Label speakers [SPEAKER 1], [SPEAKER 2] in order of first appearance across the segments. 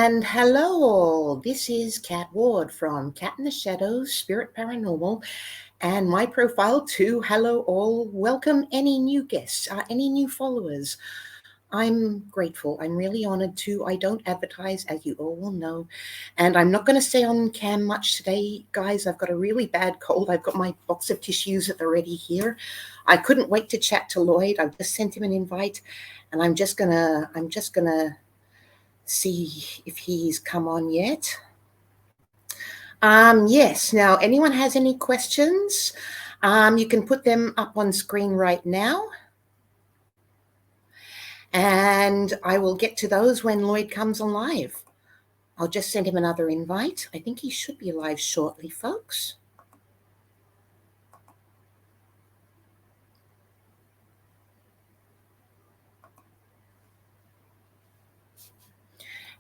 [SPEAKER 1] And hello all, this is Kat Ward from Cat in the Shadows, Spirit Paranormal, and my profile too. Hello all, welcome any new guests, any new followers. I'm grateful, I'm really honored to. I don't advertise, as you all will know, and I'm not going to stay on cam much today, guys. I've got a really bad cold. I've got my box of tissues at the ready here. I couldn't wait to chat to Loyd. I've just sent him an invite, and I'm just gonna see if he's come on yet. Yes, now anyone has any questions, you can put them up on screen right now. And I will get to those when Loyd comes on live. I'll just send him another invite. I think he should be live shortly, folks.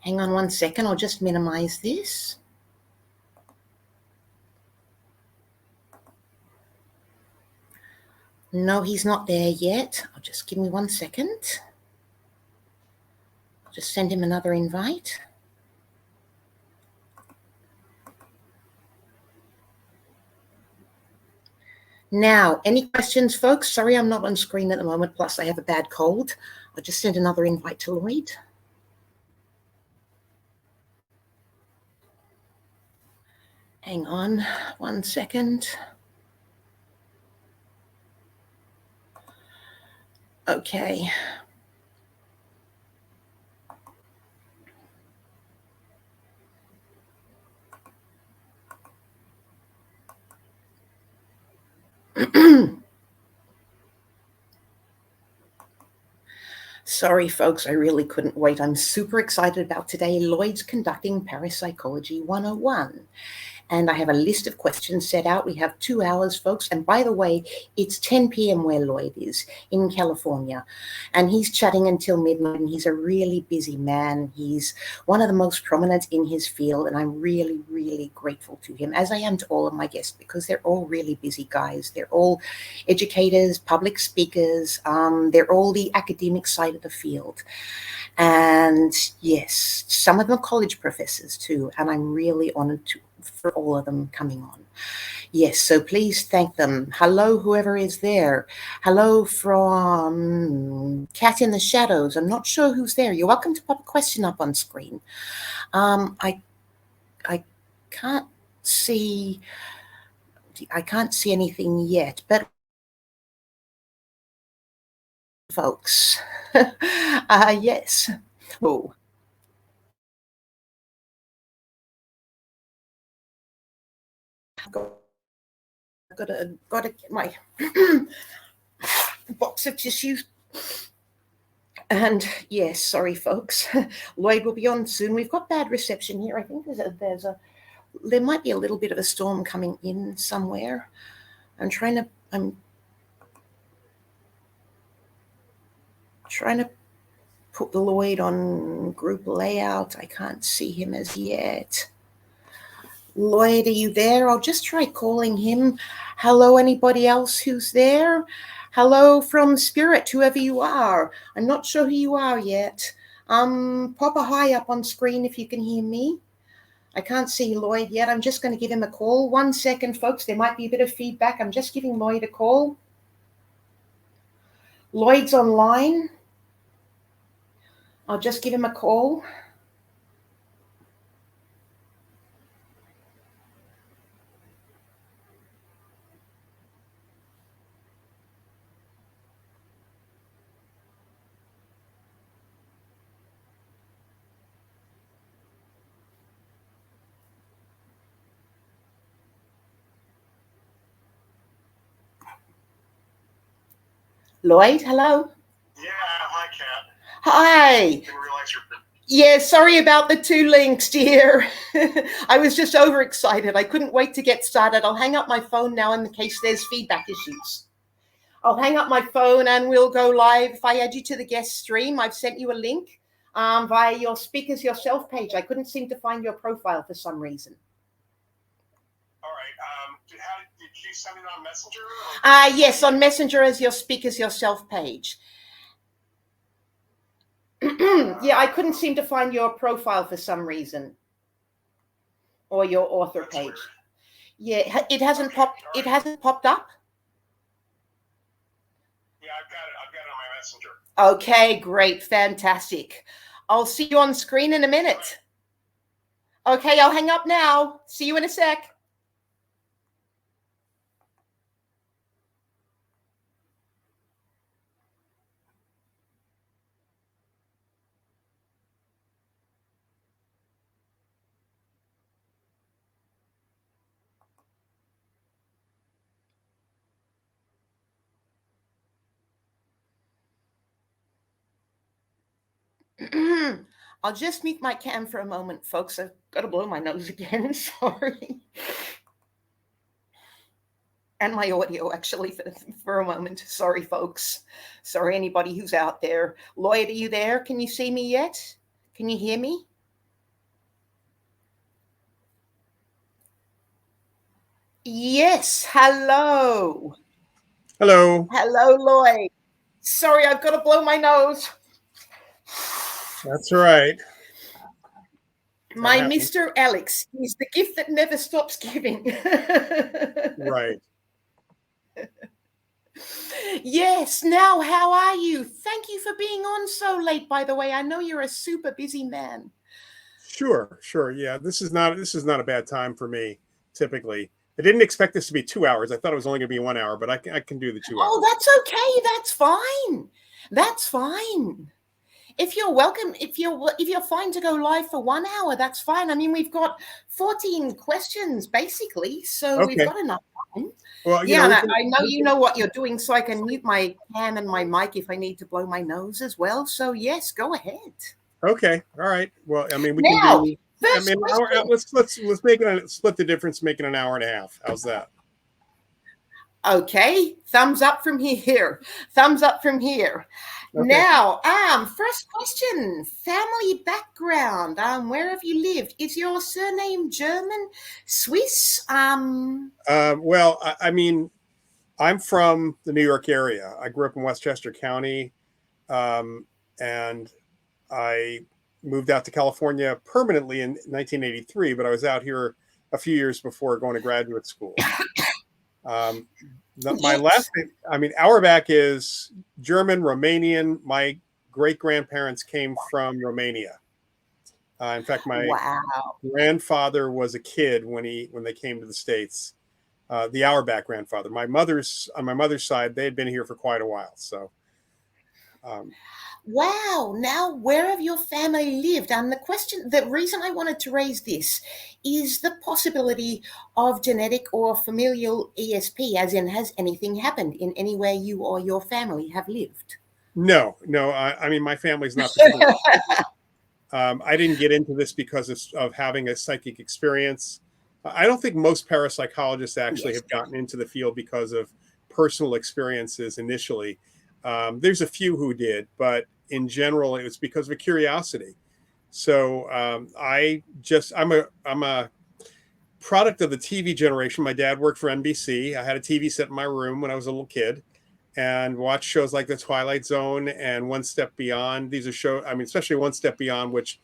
[SPEAKER 1] Hang on one second, I'll just minimize this. No, he's not there yet. I'll just give me 1 second. I'll just send him another invite. Now, any questions, folks? Sorry, I'm not on screen at the moment, plus I have a bad cold. I'll just send another invite to Loyd. Hang on 1 second. Okay. Sorry, folks, I really couldn't wait. I'm super excited about today. Loyd's conducting Parapsychology 101. And I have a list of questions set out. We have 2 hours, folks. And by the way, it's 10 p.m. where Loyd is in California. And he's chatting until midnight, and he's a really busy man. He's one of the most prominent in his field, and I'm really, really grateful to him, as I am to all of my guests, because they're all really busy guys. They're all educators, public speakers. They're all the academic side of the field. And yes, some of them are college professors too, and I'm really honored for all of them coming on. Yes, so please thank them. Hello, whoever is there. Hello from Cat in the Shadows. I'm not sure who's there. You're welcome to pop a question up on screen. I can't see anything yet, but folks, yes. Oh. Gotta get my box of tissues. And yes, sorry folks, Loyd will be on soon. We've got bad reception here. I think there might be a little bit of a storm coming in somewhere. I'm trying to put Loyd on group layout. I can't see him as yet. Loyd, are you there? I'll just try calling him. Hello, anybody else who's there? Hello from Spirit, whoever you are. I'm not sure who you are yet. Pop a hi up on screen if you can hear me. I can't see Loyd yet. I'm just going to give him a call. 1 second, folks. There might be a bit of feedback. I'm just giving Loyd a call. Loyd's online. I'll just give him a call. Loyd, hello.
[SPEAKER 2] Yeah, hi, Kat.
[SPEAKER 1] Hi.
[SPEAKER 2] Didn't realize you're...
[SPEAKER 1] Yeah, sorry about the 2 links, dear. I was just overexcited. I couldn't wait to get started. I'll hang up my phone now in case there's feedback issues. I'll hang up my phone and we'll go live. If I add you to the guest stream, I've sent you a link via your Speakers Yourself page. I couldn't seem to find your profile for some reason.
[SPEAKER 2] All right. Did you send it on Messenger?
[SPEAKER 1] Yes, on Messenger as your Speakers Yourself page. Yeah, I couldn't seem to find your profile for some reason, or your author
[SPEAKER 2] That's
[SPEAKER 1] page.
[SPEAKER 2] weird.
[SPEAKER 1] Yeah, it hasn't
[SPEAKER 2] Okay,
[SPEAKER 1] popped.
[SPEAKER 2] all
[SPEAKER 1] It
[SPEAKER 2] right.
[SPEAKER 1] hasn't popped up.
[SPEAKER 2] Yeah, I've got it. I've got it on my messenger.
[SPEAKER 1] Okay, great, fantastic. I'll see you on screen in a minute. Okay, I'll hang up now. See you in a sec. I'll just mute my cam for a moment, folks. I've got to blow my nose again. Sorry. And my audio, actually, for a moment. Sorry, folks. Sorry, anybody who's out there. Loyd, are you there? Can you see me yet? Can you hear me? Yes. Hello.
[SPEAKER 3] Hello.
[SPEAKER 1] Hello, Loyd. Sorry, I've got to blow my nose.
[SPEAKER 3] That's all right.
[SPEAKER 1] My Mr. Alex is the gift that never stops giving.
[SPEAKER 3] Right.
[SPEAKER 1] Yes. Now, how are you? Thank you for being on so late, by the way. I know you're a super busy man.
[SPEAKER 3] Sure. Yeah. This is not a bad time for me, typically. I didn't expect this to be 2 hours. I thought it was only going to be 1 hour, but I can do the 2 hours.
[SPEAKER 1] Oh, that's okay. That's fine. That's fine. If you're welcome, if you're fine to go live for 1 hour, that's fine. I mean, we've got 14 questions basically, so we've
[SPEAKER 3] Okay.
[SPEAKER 1] got enough time.
[SPEAKER 3] Well,
[SPEAKER 1] Yeah, and I know you know what you're doing, so I can mute my cam and my mic if I need to blow my nose as well. So yes, go ahead.
[SPEAKER 3] Okay. All right. Well, I mean, we
[SPEAKER 1] Now,
[SPEAKER 3] can do.
[SPEAKER 1] first
[SPEAKER 3] I mean,
[SPEAKER 1] question.
[SPEAKER 3] let's make it split the difference, make it an hour and a half. How's that?
[SPEAKER 1] Okay, thumbs up from here. Thumbs up from here.
[SPEAKER 3] Okay.
[SPEAKER 1] Now, first question: family background. Where have you lived? Is your surname German, Swiss?
[SPEAKER 3] Well, I mean, I'm from the New York area. I grew up in Westchester County, and I moved out to California permanently in 1983, but I was out here a few years before going to graduate school. My last name, I mean, Auerbach is German, Romanian. My great grandparents came from Romania. In fact, my grandfather was a kid when they came to the States. The Auerbach grandfather. On my mother's side, they had been here for quite a while. So.
[SPEAKER 1] Wow. Now, where have your family lived? And the reason I wanted to raise this is the possibility of genetic or familial ESP, as in, has anything happened in anywhere you or your family have lived?
[SPEAKER 3] No. I mean, my family's not particularly. I didn't get into this because of having a psychic experience. I don't think most parapsychologists actually have gotten into the field because of personal experiences initially. There's a few who did, but in general, it was because of a curiosity. So I'm a product of the TV generation. My dad worked for NBC. I had a TV set in my room when I was a little kid, and watched shows like The Twilight Zone and One Step Beyond. These are shows, I mean, especially One Step Beyond, which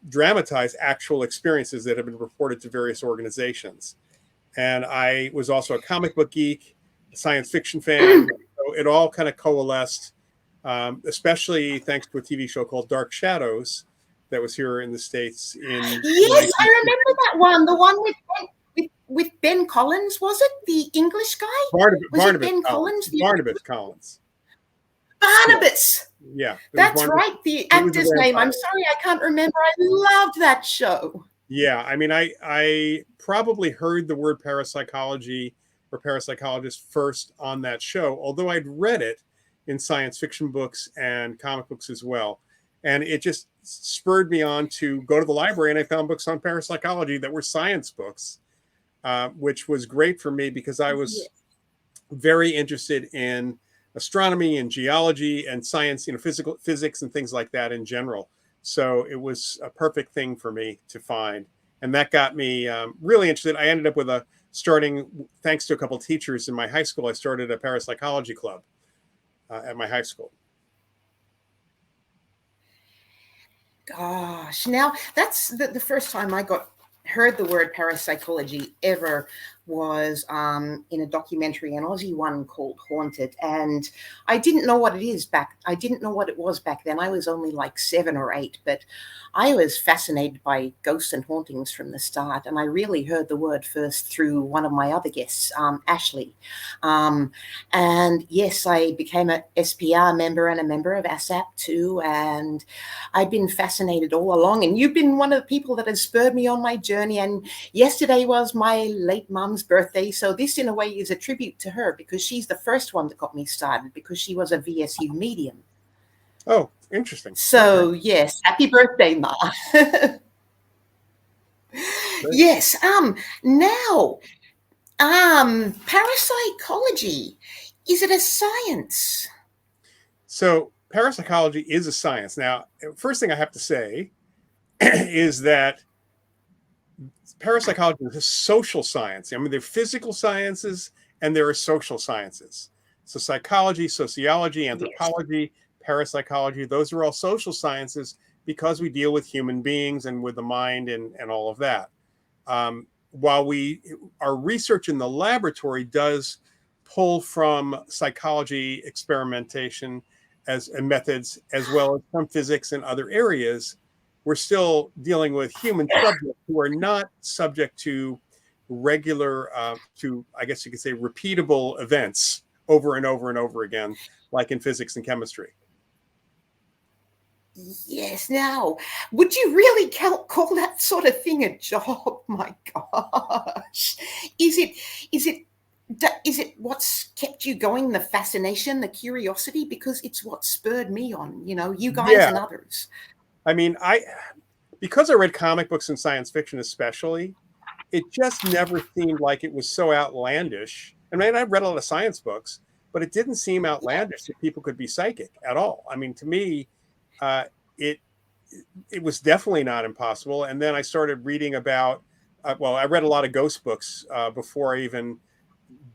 [SPEAKER 3] dramatize actual experiences that have been reported to various organizations. And I was also a comic book geek, a science fiction fan. So it all kind of coalesced, especially thanks to a TV show called Dark Shadows that was here in the States
[SPEAKER 1] Yes, I remember that one. The one with Ben Collins, was it? The English guy?
[SPEAKER 3] Barnabas
[SPEAKER 1] Ben
[SPEAKER 3] Collins.
[SPEAKER 1] Collins?
[SPEAKER 3] Barnabas. Yeah.
[SPEAKER 1] That's right. The actor's name. I'm sorry, I can't remember. I loved that show.
[SPEAKER 3] Yeah. I mean, I probably heard the word parapsychology or parapsychologist first on that show, although I'd read it in science fiction books and comic books as well. And it just spurred me on to go to the library, and I found books on parapsychology that were science books, which was great for me because I was very interested in astronomy and geology and science, physics and things like that in general. So it was a perfect thing for me to find. And that got me really interested. I ended up with thanks to a couple of teachers in my high school, I started a parapsychology club at my high school.
[SPEAKER 1] Gosh, now that's the first time I heard the word parapsychology ever was in a documentary, an Aussie one called Haunted, and I didn't know what it was back then. I was only like 7 or 8, but I was fascinated by ghosts and hauntings from the start, and I really heard the word first through one of my other guests, Ashley. And yes, I became a SPR member and a member of ASAP too, and I've been fascinated all along, and you've been one of the people that has spurred me on my journey. And yesterday was my late mum's birthday, so this in a way is a tribute to her, because she's the first one that got me started, because she was a VSU medium.
[SPEAKER 3] Oh, interesting.
[SPEAKER 1] So
[SPEAKER 3] Okay.
[SPEAKER 1] yes, happy birthday, Ma. Yes. Now, parapsychology, is it a science?
[SPEAKER 3] So parapsychology is a science. Now, first thing I have to say is that parapsychology is a social science. I mean, there are physical sciences and there are social sciences. So psychology, sociology,
[SPEAKER 1] Yes.
[SPEAKER 3] anthropology, parapsychology, those are all social sciences because we deal with human beings and with the mind and all of that. While our research in the laboratory does pull from psychology experimentation and methods, as well as from physics and other areas, we're still dealing with human subjects who are not subject to regular, I guess you could say, repeatable events over and over and over again, like in physics and chemistry.
[SPEAKER 1] Yes. Now, would you really call that sort of thing a job? My gosh, is it? Is it? Is it what's kept you going? The fascination, the curiosity, because it's what spurred me on. You guys
[SPEAKER 3] Yeah,
[SPEAKER 1] and others.
[SPEAKER 3] I mean, because I read comic books and science fiction, especially, it just never seemed like it was so outlandish. I mean, I read a lot of science books, but it didn't seem outlandish that people could be psychic at all. I mean, to me, uh, it it was definitely not impossible. And then I started reading about. I read a lot of ghost books before I even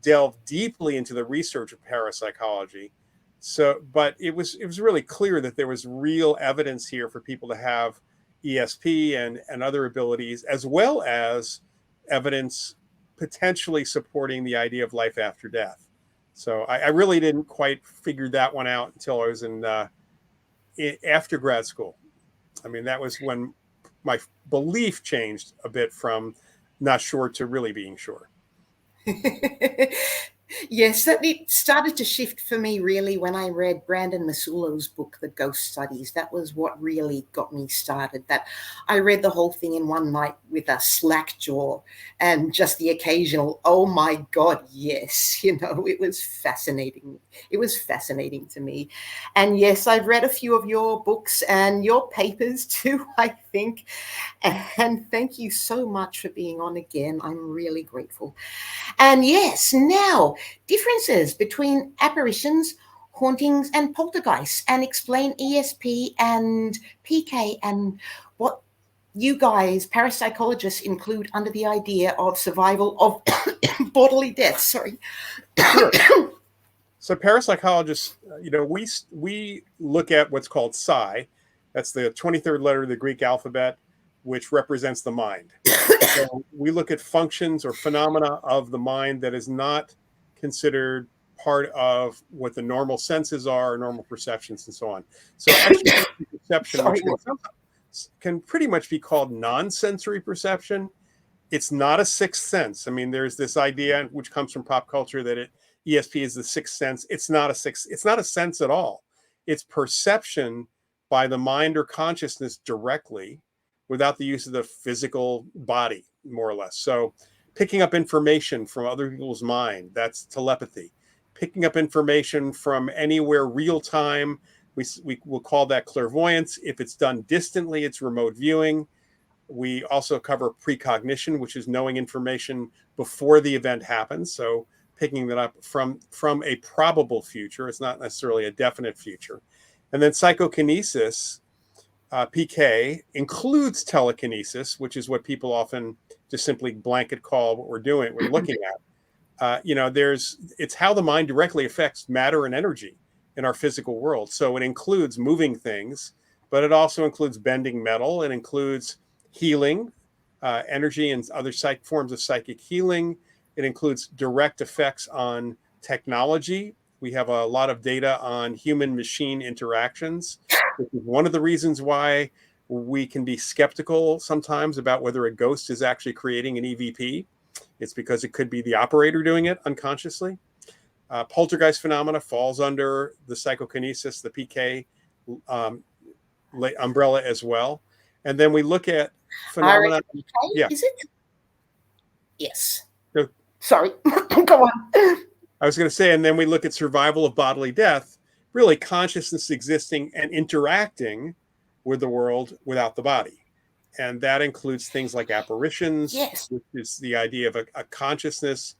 [SPEAKER 3] delved deeply into the research of parapsychology. So, but it was really clear that there was real evidence here for people to have ESP and other abilities, as well as evidence potentially supporting the idea of life after death. So I really didn't quite figure that one out until I was after grad school. I mean, that was when my belief changed a bit from not sure to really being sure.
[SPEAKER 1] Yes, that it started to shift for me really when I read Brandon Masulo's book, The Ghost Studies. That was what really got me started. That I read the whole thing in one night with a slack jaw and just the occasional, oh my God, yes. It was fascinating. It was fascinating to me. And yes, I've read a few of your books and your papers too, I think. And thank you so much for being on again. I'm really grateful. And yes, now differences between apparitions, hauntings, and poltergeists, and explain ESP and PK and what you guys, parapsychologists, include under the idea of survival of bodily death. Sorry.
[SPEAKER 3] Sure. So parapsychologists, we look at what's called psi. That's the 23rd letter of the Greek alphabet, which represents the mind. So we look at functions or phenomena of the mind that is not considered part of what the normal senses are, normal perceptions, and so on. So extrasensory perception,
[SPEAKER 1] Sorry.
[SPEAKER 3] which can pretty much be called non-sensory perception, it's not a sixth sense. I mean, there's this idea which comes from pop culture that ESP is the sixth sense. It's not a sense at all. It's perception by the mind or consciousness directly without the use of the physical body, more or less. So picking up information from other people's mind, that's telepathy. Picking up information from anywhere real time, we will call that clairvoyance. If it's done distantly, it's remote viewing. We also cover precognition, which is knowing information before the event happens. So picking that up from a probable future. It's not necessarily a definite future. And then psychokinesis, PK, includes telekinesis, which is what people often just simply blanket call what we're looking at. It's how the mind directly affects matter and energy in our physical world. So it includes moving things, but it also includes bending metal. It includes healing, energy and other forms of psychic healing. It includes direct effects on technology. We have a lot of data on human-machine interactions, which is one of the reasons why we can be skeptical sometimes about whether a ghost is actually creating an EVP. It's because it could be the operator doing it unconsciously. Poltergeist phenomena falls under the psychokinesis, the PK umbrella as well. And then we look at phenomena. Yeah.
[SPEAKER 1] Is it? Yes.
[SPEAKER 3] Go.
[SPEAKER 1] Sorry. Go on.
[SPEAKER 3] I was going to say, and then we look at survival of bodily death, really consciousness existing and interacting with the world without the body. And that includes things like apparitions,
[SPEAKER 1] yes,
[SPEAKER 3] which is the idea of a consciousness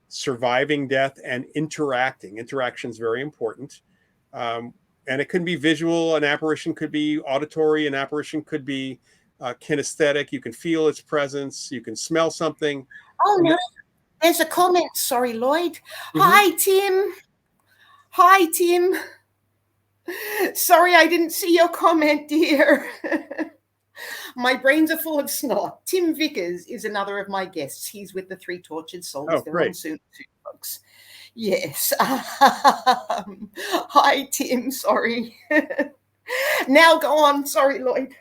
[SPEAKER 3] surviving death and interacting. Interaction is very important. And it can be visual. An apparition could be auditory. An apparition could be kinesthetic. You can feel its presence. You can smell something.
[SPEAKER 1] Oh, no. There's a comment. Sorry, Loyd. Mm-hmm. Hi, Tim. Hi, Tim. Sorry, I didn't see your comment, dear. My brains are full of snot. Tim Vickers is another of my guests. He's with the Three Tortured Souls.
[SPEAKER 3] Oh,
[SPEAKER 1] they're
[SPEAKER 3] great.
[SPEAKER 1] on soon too, folks. Yes. Hi, Tim. Sorry. Now go on. Sorry, Loyd.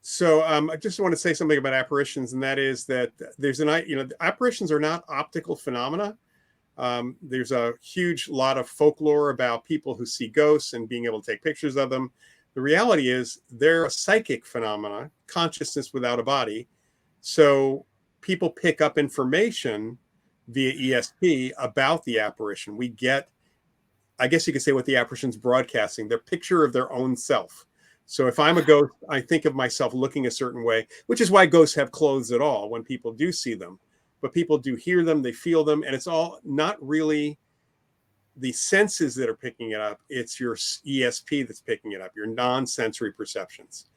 [SPEAKER 3] So I just want to say something about apparitions, and that is that there's apparitions are not optical phenomena. There's a huge lot of folklore about people who see ghosts and being able to take pictures of them. The reality is they're a psychic phenomena, consciousness without a body. So people pick up information via ESP about the apparition. We get, I guess you could say, what the apparition's broadcasting, their picture of their own self. So if I'm a ghost, I think of myself looking a certain way, which is why ghosts have clothes at all when people do see them. But people do hear them, they feel them, and it's all not really the senses that are picking it up. It's your ESP that's picking it up, your non-sensory perceptions.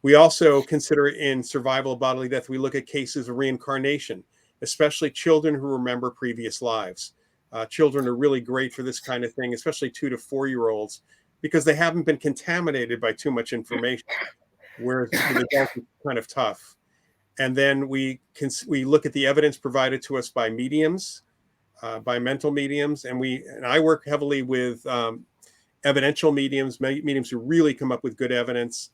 [SPEAKER 3] We also consider in survival of bodily death, we look at cases of reincarnation, especially children who remember previous lives. Children are really great for this kind of thing, especially 2 to 4-year-olds, because they haven't been contaminated by too much information, whereas the adults is kind of tough. And then we look at the evidence provided to us by mediums, by mental mediums, and I work heavily with evidential mediums who really come up with good evidence.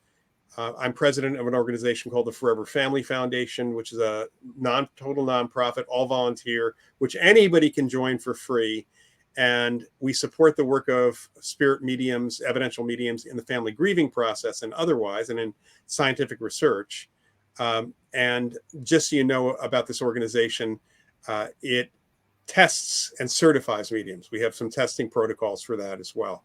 [SPEAKER 3] I'm president of an organization called the Forever Family Foundation, which is a total nonprofit, all volunteer, which anybody can join for free. And we support the work of spirit mediums, evidential mediums in the family grieving process and otherwise, and in scientific research. And just so you know about this organization, it tests and certifies mediums. We have some testing protocols for that as well.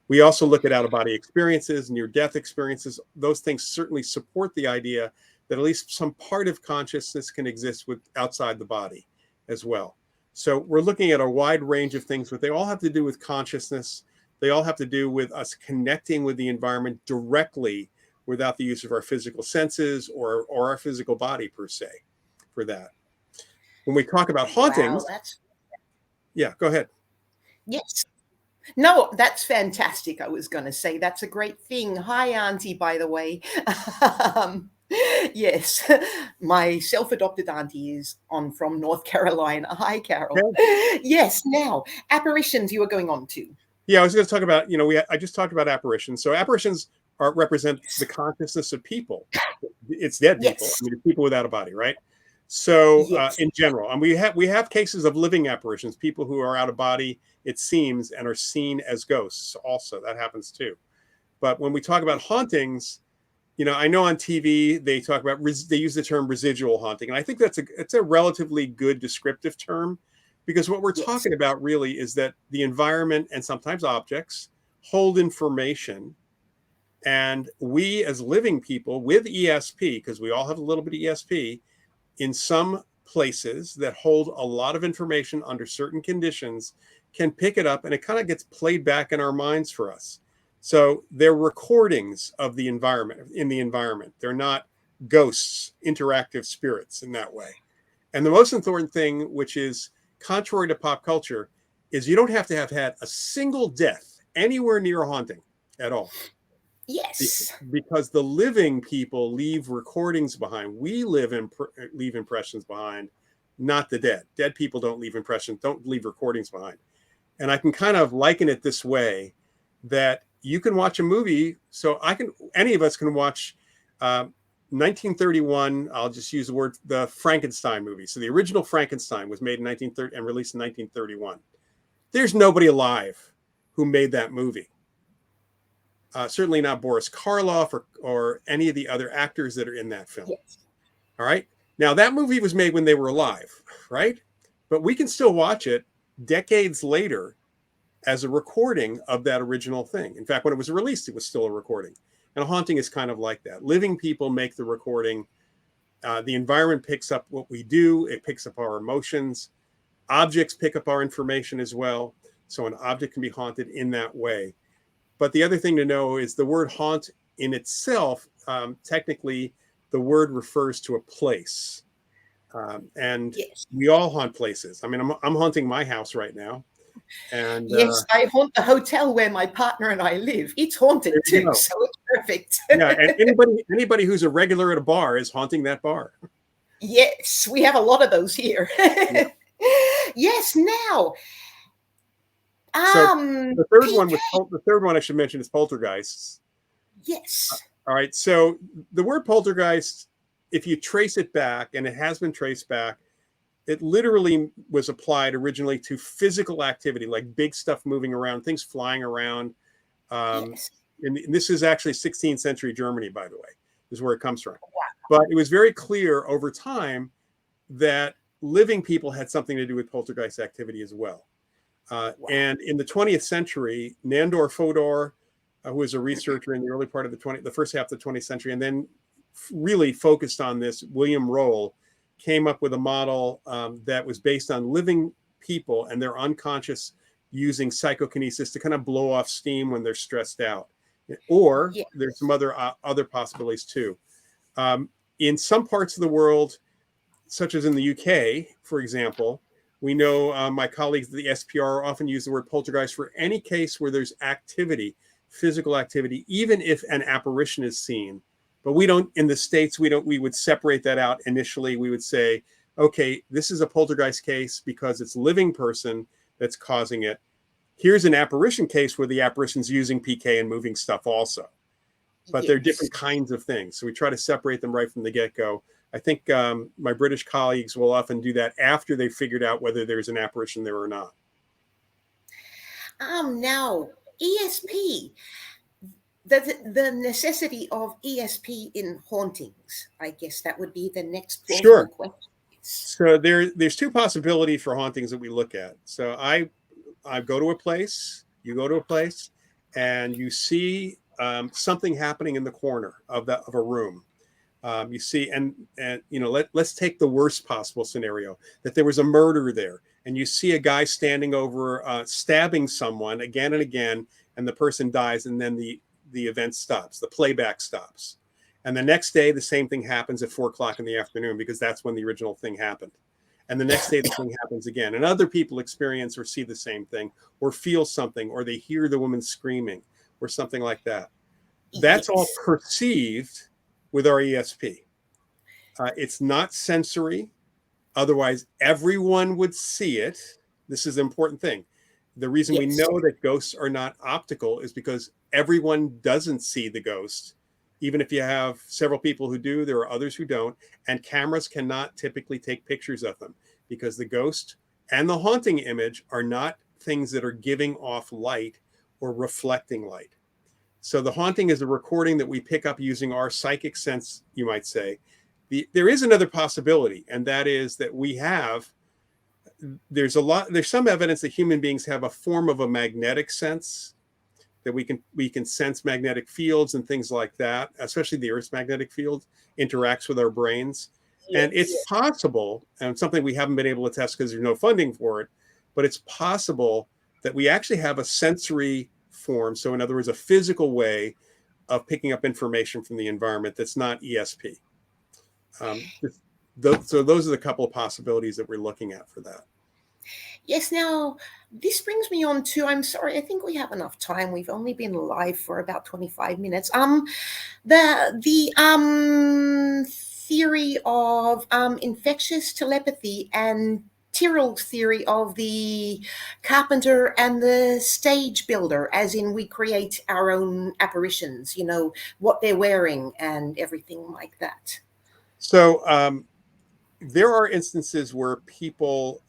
[SPEAKER 3] We also look at out-of-body experiences, near-death experiences. Those things certainly support the idea that at least some part of consciousness can exist outside the body as well. So we're looking at a wide range of things, but they all have to do with consciousness. They all have to do with us connecting with the environment directly without the use of our physical senses or our physical body per se for that. When we talk about hauntings,
[SPEAKER 1] wow,
[SPEAKER 3] yeah, go ahead.
[SPEAKER 1] Yes. No, that's fantastic. I was going to say that's a great thing. Hi, Auntie, by the way. Yes, my self-adopted auntie is on from North Carolina. Hi, Carol. Okay. Yes, now, apparitions you were going on to.
[SPEAKER 3] Yeah, I was going to talk about, I just talked about apparitions. So apparitions represent the consciousness of people. It's dead people.
[SPEAKER 1] Yes.
[SPEAKER 3] I mean, it's people without a body, right? So in general, and we have cases of living apparitions, people who are out of body, it seems, and are seen as ghosts also. That happens too. But when we talk about hauntings, I know on TV they talk about, they use the term residual haunting. And I think it's a relatively good descriptive term, because what we're talking about really is that the environment and sometimes objects hold information. And we as living people with ESP, because we all have a little bit of ESP, in some places that hold a lot of information under certain conditions, can pick it up and it kind of gets played back in our minds for us. So they're recordings of the environment, in the environment. They're not ghosts, interactive spirits in that way. And the most important thing, which is contrary to pop culture, is you don't have to have had a single death anywhere near a haunting at all.
[SPEAKER 1] Yes.
[SPEAKER 3] Because the living people leave recordings behind. We leave impressions behind, not the dead. Dead people don't leave impressions, don't leave recordings behind. And I can kind of liken it this way, that you can watch a movie. So any of us can watch 1931. I'll just use the Frankenstein movie. So the original Frankenstein was made in 1930 and released in 1931. There's nobody alive who made that movie. Certainly not Boris Karloff or any of the other actors that are in that film.
[SPEAKER 1] Yes.
[SPEAKER 3] All right. Now, that movie was made when they were alive, right? But we can still watch it decades later as a recording of that original thing. In fact, when it was released, it was still a recording. And a haunting is kind of like that. Living people make the recording. The environment picks up what we do. It picks up our emotions. Objects pick up our information as well. So an object can be haunted in that way. But the other thing to know is the word haunt in itself, technically, the word refers to a place. And
[SPEAKER 1] Yes.
[SPEAKER 3] we all haunt places. I mean, I'm haunting my house right now. And
[SPEAKER 1] yes, I haunt the hotel where my partner and I live. It's haunted too, so it's perfect.
[SPEAKER 3] Yeah, and anybody who's a regular at a bar is haunting that bar.
[SPEAKER 1] Yes, we have a lot of those here.
[SPEAKER 3] Yeah.
[SPEAKER 1] Yes, now.
[SPEAKER 3] So the third
[SPEAKER 1] PK.
[SPEAKER 3] the third one I should mention is poltergeists.
[SPEAKER 1] Yes.
[SPEAKER 3] All right. So the word poltergeist, if you trace it back, and it has been traced back, it literally was applied originally to physical activity, like big stuff moving around, things flying around.
[SPEAKER 1] Yes.
[SPEAKER 3] And this is actually 16th century Germany, by the way, is where it comes from.
[SPEAKER 1] Wow.
[SPEAKER 3] But it was very clear over time that living people had something to do with poltergeist activity as well.
[SPEAKER 1] Wow.
[SPEAKER 3] And in the 20th century, Nandor Fodor, who was a researcher in the early part of the first half of the 20th century, and then really focused on this, William Roll, came up with a model that was based on living people and their unconscious using psychokinesis to kind of blow off steam when they're stressed out. Or
[SPEAKER 1] Yes.
[SPEAKER 3] there's some other possibilities too. In some parts of the world, such as in the UK, for example, we know my colleagues at the SPR often use the word poltergeist for any case where there's activity, physical activity, even if an apparition is seen. But we don't, in the States, we would separate that out initially. We would say, okay, this is a poltergeist case because it's a living person that's causing it. Here's an apparition case where the apparition's using PK and moving stuff also. But
[SPEAKER 1] Yes.
[SPEAKER 3] they're different kinds of things. So we try to separate them right from the get-go. I think my British colleagues will often do that after they've figured out whether there's an apparition there or not.
[SPEAKER 1] Now, ESP, the necessity of ESP in hauntings. I guess that would be the next plausible question.
[SPEAKER 3] So there's two possibilities for hauntings that we look at. So I go to a place, you go to a place, and you see something happening in the corner of a room. You see, and let's take the worst possible scenario, that there was a murder there, and you see a guy standing over stabbing someone again and again, and the person dies, and then the event stops, the playback stops. And the next day, the same thing happens at 4:00 in the afternoon, because that's when the original thing happened. And the next day, the thing happens again. And other people experience or see the same thing, or feel something, or they hear the woman screaming, or something like that. That's all perceived with our ESP. It's not sensory. Otherwise, everyone would see it. This is the important thing. The reason we know that ghosts are not optical is because everyone doesn't see the ghost. Even if you have several people who do, there are others who don't. And cameras cannot typically take pictures of them, because the ghost and the haunting image are not things that are giving off light or reflecting light. So the haunting is a recording that we pick up using our psychic sense, you might say. There is another possibility, and that is that there's some evidence that human beings have a form of a magnetic sense, that we can sense magnetic fields and things like that, especially the Earth's magnetic field interacts with our brains. And it's possible, and something we haven't been able to test because there's no funding for it, but it's possible that we actually have a sensory form. So in other words, a physical way of picking up information from the environment that's not ESP. So those are the couple of possibilities that we're looking at for that.
[SPEAKER 1] Yes, now this brings me on to, I'm sorry, I think we have enough time. We've only been live for about 25 minutes. The theory of infectious telepathy and Tyrrell's theory of the carpenter and the stage builder, as in we create our own apparitions, what they're wearing and everything like that.
[SPEAKER 3] So there are instances where people,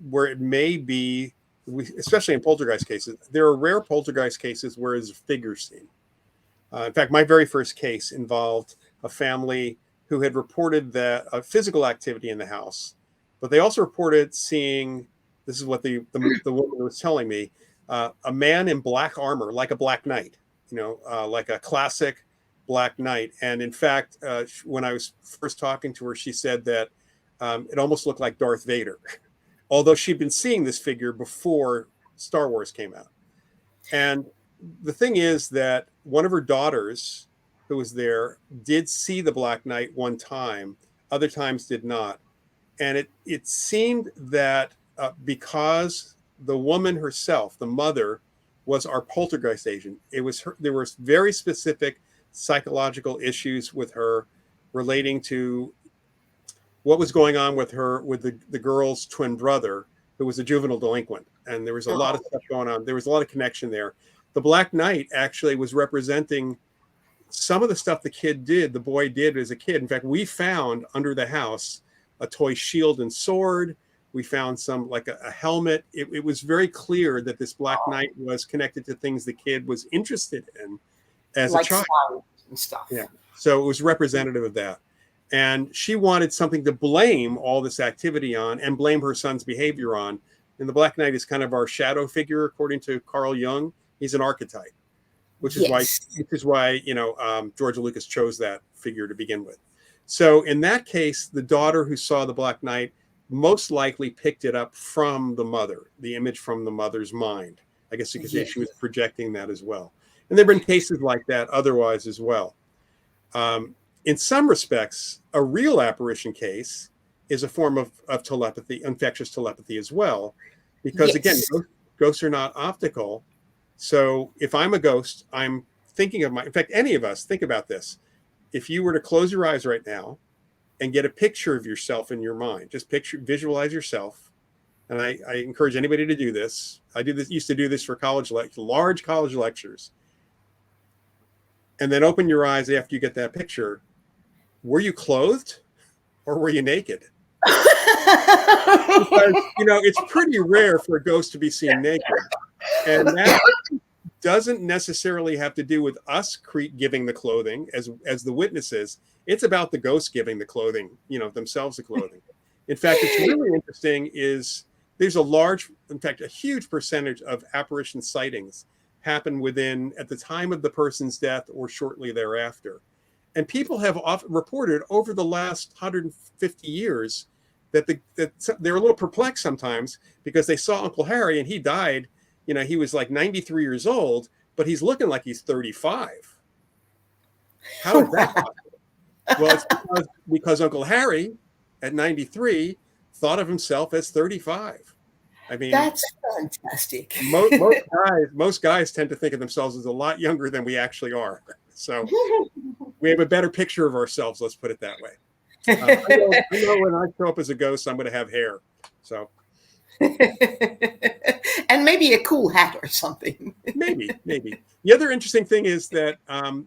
[SPEAKER 3] where it may be, especially in poltergeist cases, there are rare poltergeist cases where there's a figure seen. In fact, my very first case involved a family who had reported that physical activity in the house, but they also reported seeing, this is what the woman was telling me, a man in black armor, like a Black Knight, like a classic Black Knight. And in fact, when I was first talking to her, she said that it almost looked like Darth Vader, although she'd been seeing this figure before Star Wars came out. And the thing is that one of her daughters who was there did see the Black Knight one time, other times did not. And it seemed that because the woman herself, the mother, was our poltergeist agent, there were very specific psychological issues with her relating to what was going on with her, with the girl's twin brother, who was a juvenile delinquent. And there was a lot of stuff going on. There was a lot of connection there. The Black Knight actually was representing some of the stuff the boy did as a kid. In fact, we found under the house a toy shield and sword. We found some, like a helmet. It was very clear that this Black Knight was connected to things the kid was interested in as
[SPEAKER 1] like
[SPEAKER 3] a child.
[SPEAKER 1] And stuff.
[SPEAKER 3] Yeah. So it was representative of that. And she wanted something to blame all this activity on and blame her son's behavior on. And the Black Knight is kind of our shadow figure, according to Carl Jung. He's an archetype, which is why George Lucas chose that figure to begin with. So in that case, the daughter who saw the Black Knight most likely picked it up from the mother, the image from the mother's mind. I guess you could say she was projecting that as well. And there have been cases like that otherwise as well. In some respects, a real apparition case is a form of telepathy, infectious telepathy as well, because again, ghosts are not optical. So if I'm a ghost, I'm thinking of in fact, any of us, think about this. If you were to close your eyes right now and get a picture of yourself in your mind, just visualize yourself. And I encourage anybody to do this. I used to do this for large college lectures. And then open your eyes after you get that picture. Were you clothed or were you naked? Because, it's pretty rare for a ghost to be seen naked. And that doesn't necessarily have to do with us giving the clothing as the witnesses. It's about the ghost giving the clothing, themselves the clothing. In fact, it's really interesting is there's a huge percentage of apparition sightings happen at the time of the person's death or shortly thereafter. And people have often reported over the last 150 years that they're a little perplexed sometimes because they saw Uncle Harry and he died. He was like 93 years old, but he's looking like he's 35. How is that possible? Well, it's because Uncle Harry at 93 thought of himself as 35. I mean,
[SPEAKER 1] that's fantastic.
[SPEAKER 3] Most guys tend to think of themselves as a lot younger than we actually are. So we have a better picture of ourselves. Let's put it that way. I know when I show up as a ghost, I'm going to have hair. So,
[SPEAKER 1] and maybe a cool hat or something.
[SPEAKER 3] maybe. The other interesting thing is that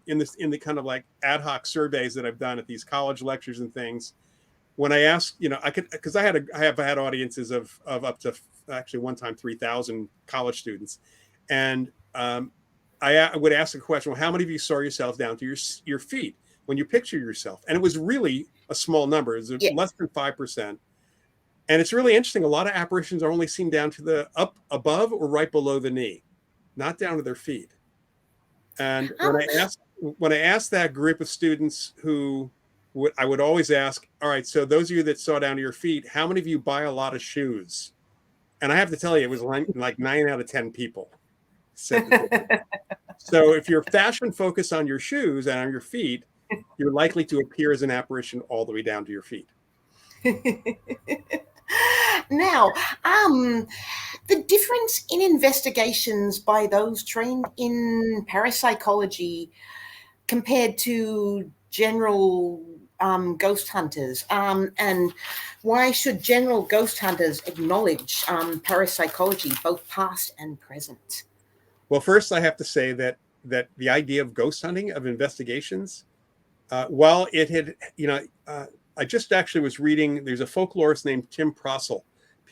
[SPEAKER 3] in the kind of like ad hoc surveys that I've done at these college lectures and things, when I ask, because I have had audiences of up to actually one time 3,000 college students, and I would ask the question, well, how many of you saw yourself down to your feet when you picture yourself? And it was really a small number. It was less than 5%. And it's really interesting. A lot of apparitions are only seen down to the above or right below the knee, not down to their feet. And when I asked that group of students I would always ask, all right, so those of you that saw down to your feet, how many of you buy a lot of shoes? And I have to tell you, it was like 9 out of 10 people. So if you're fashion focused on your shoes and on your feet, you're likely to appear as an apparition all the way down to your feet.
[SPEAKER 1] Now, the difference in investigations by those trained in parapsychology compared to general ghost hunters, and why should general ghost hunters acknowledge parapsychology, both past and present?
[SPEAKER 3] Well, first I have to say that the idea of ghost hunting, of investigations, while it had, I just actually was reading. There's a folklorist named Tim Prasil,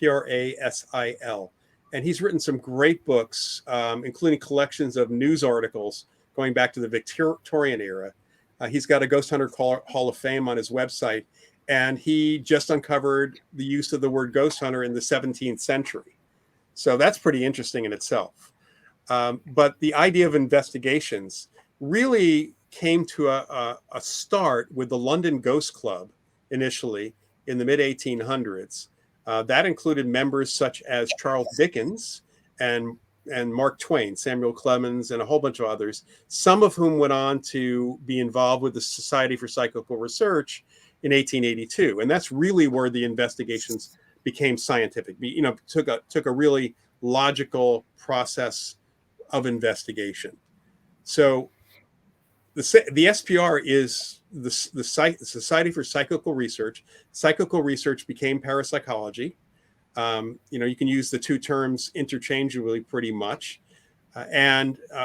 [SPEAKER 3] Prasil, and he's written some great books, including collections of news articles going back to the Victorian era. He's got a Ghost Hunter Hall of Fame on his website, and he just uncovered the use of the word ghost hunter in the 17th century. So that's pretty interesting in itself. But the idea of investigations really came to a start with the London Ghost Club initially in the mid 1800s. That included members such as Charles Dickens and Mark Twain, Samuel Clemens, and a whole bunch of others, some of whom went on to be involved with the Society for Psychical Research in 1882. And that's really where the investigations became scientific. Took a really logical process of investigation. So the SPR is the Society for Psychical Research. Psychical research became parapsychology. You can use the two terms interchangeably pretty much.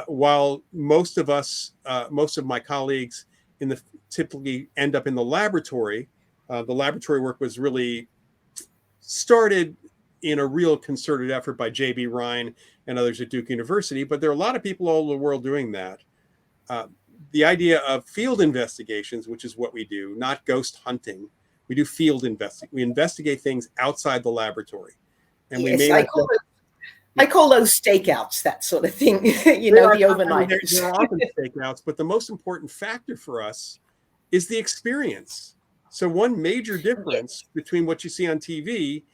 [SPEAKER 3] While most of my colleagues typically end up in the laboratory work was really started in a real concerted effort by J.B. Rhine and others at Duke University, but there are a lot of people all over the world doing that. The idea of field investigations, which is what we do, not ghost hunting. We do field investigation. We investigate things outside the laboratory. And
[SPEAKER 1] yes, I call those stakeouts, that sort of thing, the overnighters.
[SPEAKER 3] There are often stakeouts, but the most important factor for us is the experience. So one major difference between what you see on TV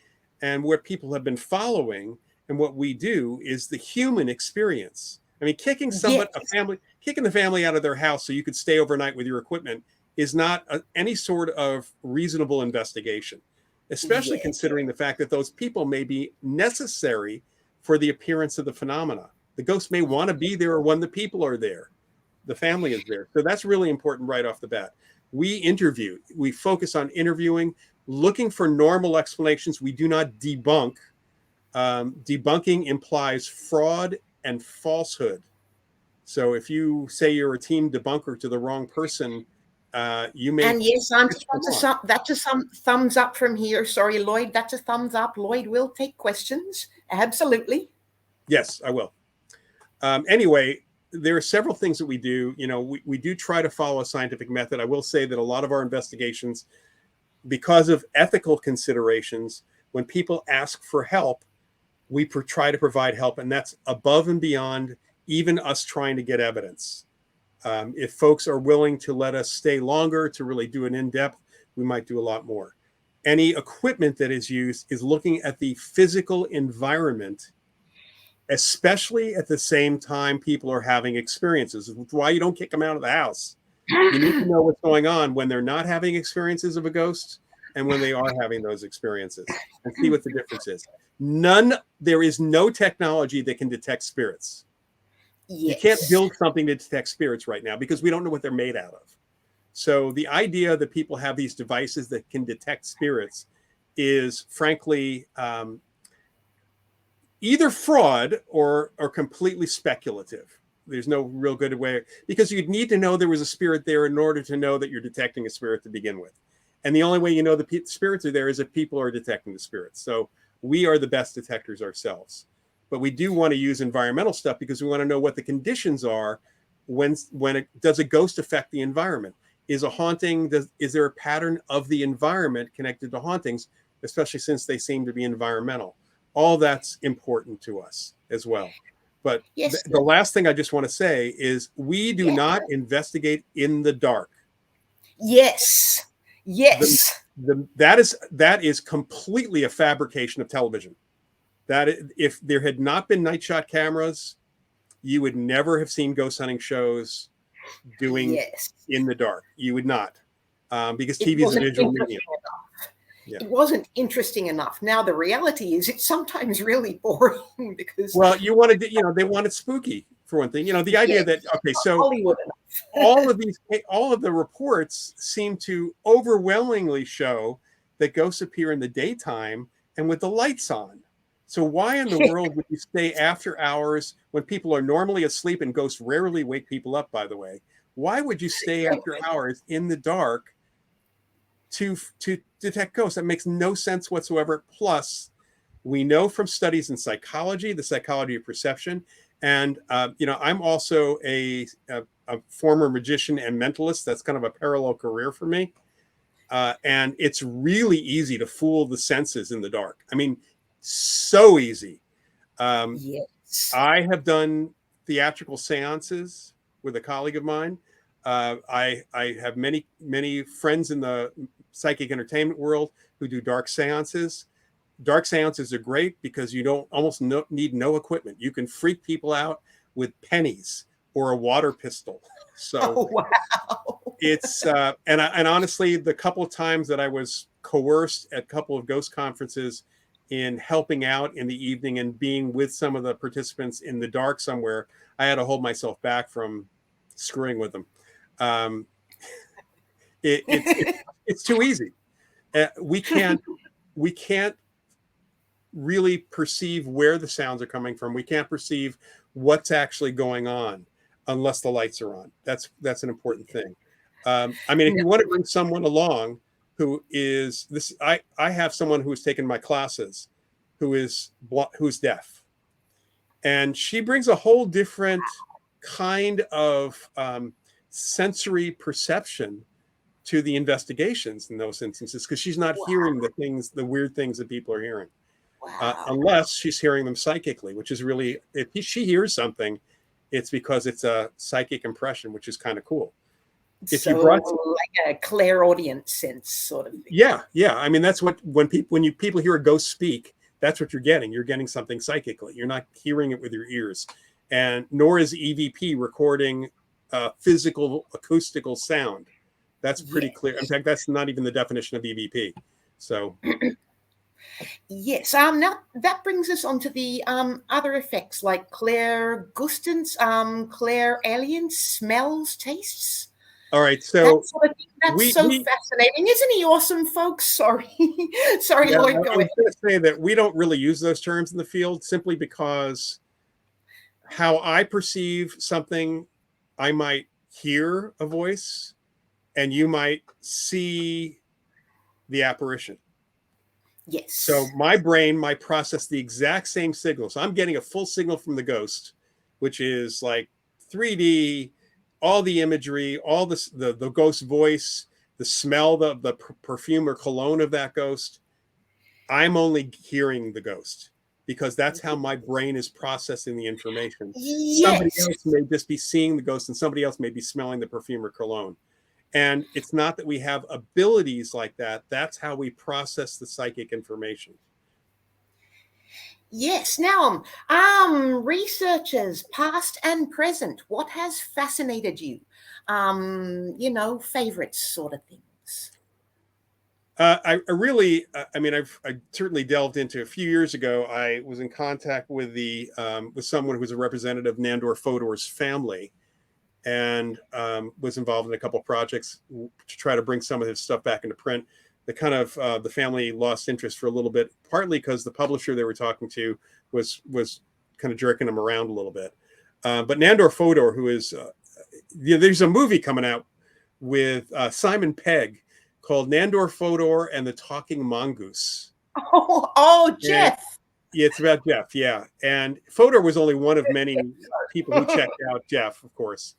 [SPEAKER 3] and what people have been following and what we do is the human experience. I mean, kicking the family out of their house so you could stay overnight with your equipment is not any sort of reasonable investigation, especially considering the fact that those people may be necessary for the appearance of the phenomena. The ghost may want to be there when the people are there. The family is there. So that's really important right off the bat. We focus on interviewing, looking for normal explanations. We do not debunk. Debunking implies fraud and falsehood. So if you say you're a team debunker to the wrong person, you may.
[SPEAKER 1] And yes, that's a thumbs up from here. Sorry, Loyd, that's a thumbs up. Loyd will take questions. Absolutely.
[SPEAKER 3] Yes, I will. Anyway, there are several things that we do. We do try to follow a scientific method. I will say that a lot of our investigations, because of ethical considerations, when people ask for help, we try to provide help, and that's above and beyond even us trying to get evidence. If folks are willing to let us stay longer to really do an in-depth, we might do a lot more. Any equipment that is used is looking at the physical environment, especially at the same time people are having experiences. It's why you don't kick them out of the house. You need to know what's going on when they're not having experiences of a ghost and when they are having those experiences, and see what the difference is. There is no technology that can detect spirits. Yes. You can't build something to detect spirits right now because we don't know what they're made out of. So the idea that people have these devices that can detect spirits is frankly either fraud or completely speculative. There's no real good way, because you'd need to know there was a spirit there in order to know that you're detecting a spirit to begin with. And the only way you know the spirits are there is if people are detecting the spirits. So we are the best detectors ourselves. But we do want to use environmental stuff because we want to know what the conditions are when does a ghost affect the environment? Is a haunting, is there a pattern of the environment connected to hauntings, especially since they seem to be environmental? All that's important to us as well. But the last thing I just want to say is we do not investigate in the dark.
[SPEAKER 1] Yes.
[SPEAKER 3] That is completely a fabrication of television. That if there had not been night shot cameras, you would never have seen ghost hunting shows doing in the dark. You would not, because TV is a visual medium. Yeah.
[SPEAKER 1] It wasn't interesting enough. Now the reality is it's sometimes really boring because
[SPEAKER 3] Well, you wanted, they wanted spooky for one thing. The idea that, okay, so
[SPEAKER 1] Hollywood enough.
[SPEAKER 3] all of the reports seem to overwhelmingly show that ghosts appear in the daytime and with the lights on. So why in the world would you stay after hours when people are normally asleep, and ghosts rarely wake people up, by the way? Why would you stay after hours in the dark to detect ghosts? That makes no sense whatsoever. Plus, we know from studies in psychology, the psychology of perception, and I'm also a former magician and mentalist. That's kind of a parallel career for me, and it's really easy to fool the senses in the dark. I mean, so easy.
[SPEAKER 1] Yes.
[SPEAKER 3] I have done theatrical seances with a colleague of mine. I have many friends in the psychic entertainment world who do dark seances. Dark seances are great because you don't need no equipment. You can freak people out with pennies or a water pistol. So
[SPEAKER 1] Oh, wow.
[SPEAKER 3] it's and honestly, the couple of times that I was coerced at a couple of ghost conferences in helping out in the evening and being with some of the participants in the dark somewhere, I had to hold myself back from screwing with them. Um, it's too easy. We can't really perceive where the sounds are coming from. We can't perceive what's actually going on unless the lights are on. That's an important thing. I mean, if you want to bring someone along who is this, I have someone who's taken my classes, who's deaf, and she brings a whole different kind of sensory perception to the investigations in those instances, because she's not hearing the weird things that people are hearing.
[SPEAKER 1] Wow.
[SPEAKER 3] Unless she's hearing them psychically, which is really, if she hears something, it's because it's a psychic impression, which is kind of cool. If
[SPEAKER 1] So
[SPEAKER 3] you brought
[SPEAKER 1] like a clairaudient sense sort of thing.
[SPEAKER 3] yeah. I mean, that's what when people hear a ghost speak, that's what you're getting. You're getting something psychically. You're not hearing it with your ears, and nor is EVP recording physical acoustical sound. That's pretty clear. In fact, that's not even the definition of EVP. So.
[SPEAKER 1] Yes. Now that brings us on to the other effects like clairgustance, clairalience, smells, tastes.
[SPEAKER 3] All right. So
[SPEAKER 1] That sort of thing. That's so
[SPEAKER 3] we
[SPEAKER 1] fascinating. Isn't he awesome, folks? Sorry. Sorry,
[SPEAKER 3] yeah,
[SPEAKER 1] Loyd,
[SPEAKER 3] I
[SPEAKER 1] go
[SPEAKER 3] was
[SPEAKER 1] ahead.
[SPEAKER 3] going to say that we don't really use those terms in the field simply because how I perceive something, I might hear a voice and you might see the apparition.
[SPEAKER 1] Yes.
[SPEAKER 3] So my brain might process the exact same signal. So I'm getting a full signal from the ghost, which is like 3D, all the imagery, all the ghost voice, the smell, the perfume or cologne of that ghost. I'm only hearing the ghost because that's how my brain is processing the information. Somebody
[SPEAKER 1] Yes.
[SPEAKER 3] else may just be seeing the ghost and somebody else may be smelling the perfume or cologne. And it's not that we have abilities like that. That's how we process the psychic information.
[SPEAKER 1] Yes. Now, researchers, past and present, what has fascinated you? Favorites sort of things.
[SPEAKER 3] I really, I mean, I certainly delved into a few years ago. I was in contact with with someone who was a representative of Nandor Fodor's family, and was involved in a couple of projects to try to bring some of his stuff back into print. The family lost interest for a little bit, partly because the publisher they were talking to was kind of jerking them around a little bit. But Nandor Fodor, who is, there's a movie coming out with Simon Pegg called Nandor Fodor and the Talking Mongoose.
[SPEAKER 1] Oh, Jeff.
[SPEAKER 3] Yeah, it's about Jeff, yeah. And Fodor was only one of many people who checked out Jeff, of course.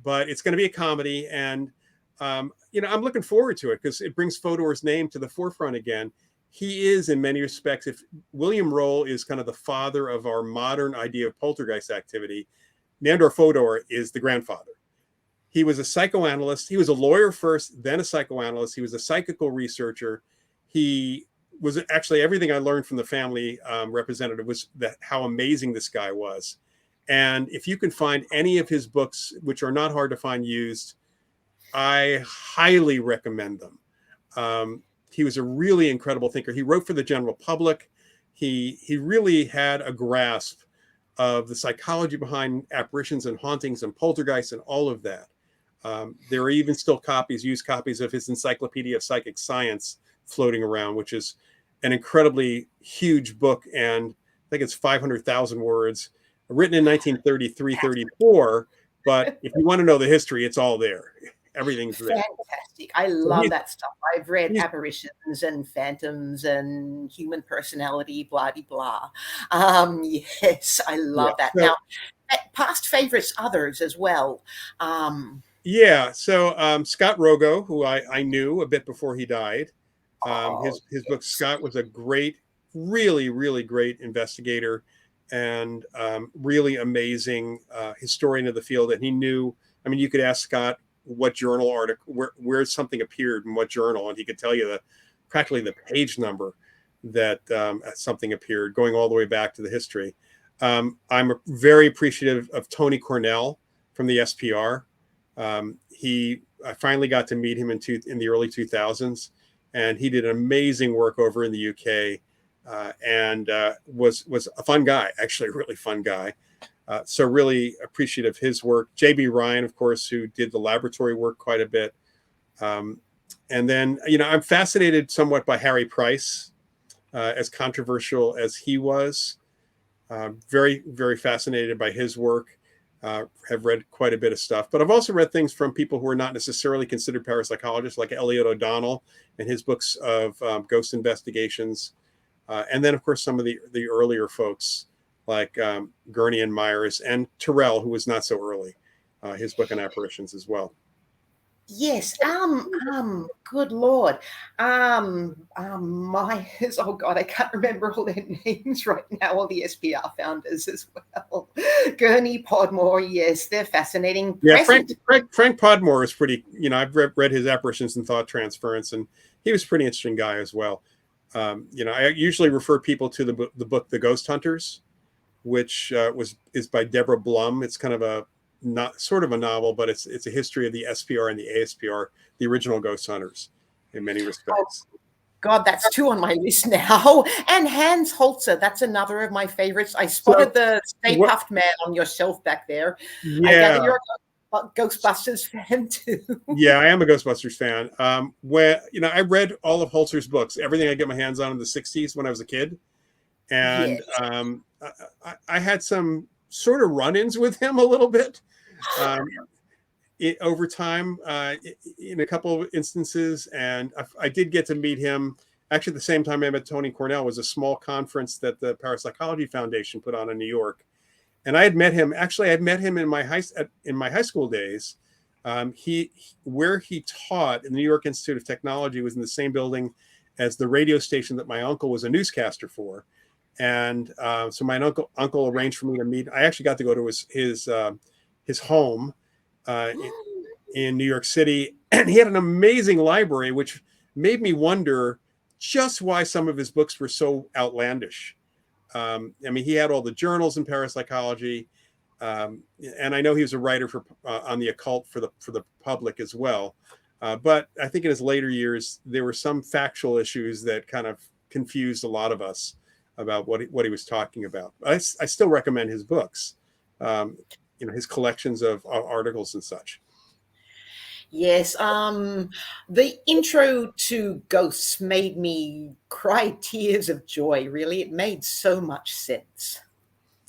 [SPEAKER 3] But it's going to be a comedy, and I'm looking forward to it because it brings Fodor's name to the forefront again. He is, in many respects, if William Roll is kind of the father of our modern idea of poltergeist activity, Nandor Fodor is the grandfather. He was a psychoanalyst. He was a lawyer first, then a psychoanalyst. He was a psychical researcher. He was actually everything I learned from the family representative was that how amazing this guy was. And if you can find any of his books, which are not hard to find used, I highly recommend them. he was a really incredible thinker. He wrote for the general public. He really had a grasp of the psychology behind apparitions and hauntings and poltergeists and all of that. There are even still used copies of his Encyclopedia of Psychic Science floating around, which is an incredibly huge book. And I think it's 500,000 words, written in 1933, 34. But if you want to know the history, it's all there. Everything's there.
[SPEAKER 1] Fantastic. I love that stuff. I've read apparitions and phantoms and human personality, blah, blah, blah. Yes, I love that. Now, past favorites, others as well.
[SPEAKER 3] So Scott Rogo, who I knew a bit before he died. His book, Scott, was a great, really, really great investigator and really amazing historian of the field. And he knew, I mean, you could ask Scott what journal article, where something appeared in what journal, and he could tell you practically the page number that something appeared, going all the way back to the history. I'm very appreciative of Tony Cornell from the SPR. I finally got to meet him in the early 2000s, and he did amazing work over in the UK, and was a fun guy, actually a really fun guy. So really appreciative of his work. J.B. Ryan, of course, who did the laboratory work quite a bit. And then, I'm fascinated somewhat by Harry Price, as controversial as he was. Very, very fascinated by his work. Have read quite a bit of stuff, but I've also read things from people who are not necessarily considered parapsychologists, like Elliot O'Donnell and his books of ghost investigations. And then, of course, some of the earlier folks like Gurney and Myers, and Terrell, who was not so early, his book on apparitions as well.
[SPEAKER 1] Yes. Good Lord. Oh God, I can't remember all their names right now. All the SPR founders as well. Gurney, Podmore. Yes, they're fascinating.
[SPEAKER 3] Yeah, Frank Podmore is pretty. I've read his Apparitions and Thought Transference, and he was a pretty interesting guy as well. I usually refer people to the book The Ghost Hunters, which is by Deborah Blum. It's kind of a novel, but it's a history of the SPR and the ASPR, the original ghost hunters, in many respects.
[SPEAKER 1] Oh, God, that's two on my list now. And Hans Holzer, that's another of my favorites. I spotted the Stay Puffed Man on your shelf back there.
[SPEAKER 3] Yeah.
[SPEAKER 1] I gather you're a Ghostbusters fan too.
[SPEAKER 3] Yeah, I am a Ghostbusters fan. I read all of Holzer's books, everything I get my hands on in the 60s when I was a kid. And yes. I had some sort of run-ins with him a little bit over time, in a couple of instances. And I did get to meet him. Actually, at the same time I met Tony Cornell was a small conference that the Parapsychology Foundation put on in New York. And I had met him. Actually, I had met him in my high school days. Where he taught in the New York Institute of Technology was in the same building as the radio station that my uncle was a newscaster for. And so my uncle arranged for me to meet. I actually got to go to his home in New York City, and he had an amazing library, which made me wonder just why some of his books were so outlandish. He had all the journals in parapsychology, and I know he was a writer on the occult for the public as well. But I think in his later years there were some factual issues that kind of confused a lot of us about what he was talking about. I still recommend his books, his collections of articles and such.
[SPEAKER 1] Yes, the intro to Ghosts made me cry tears of joy, really. It made so much sense.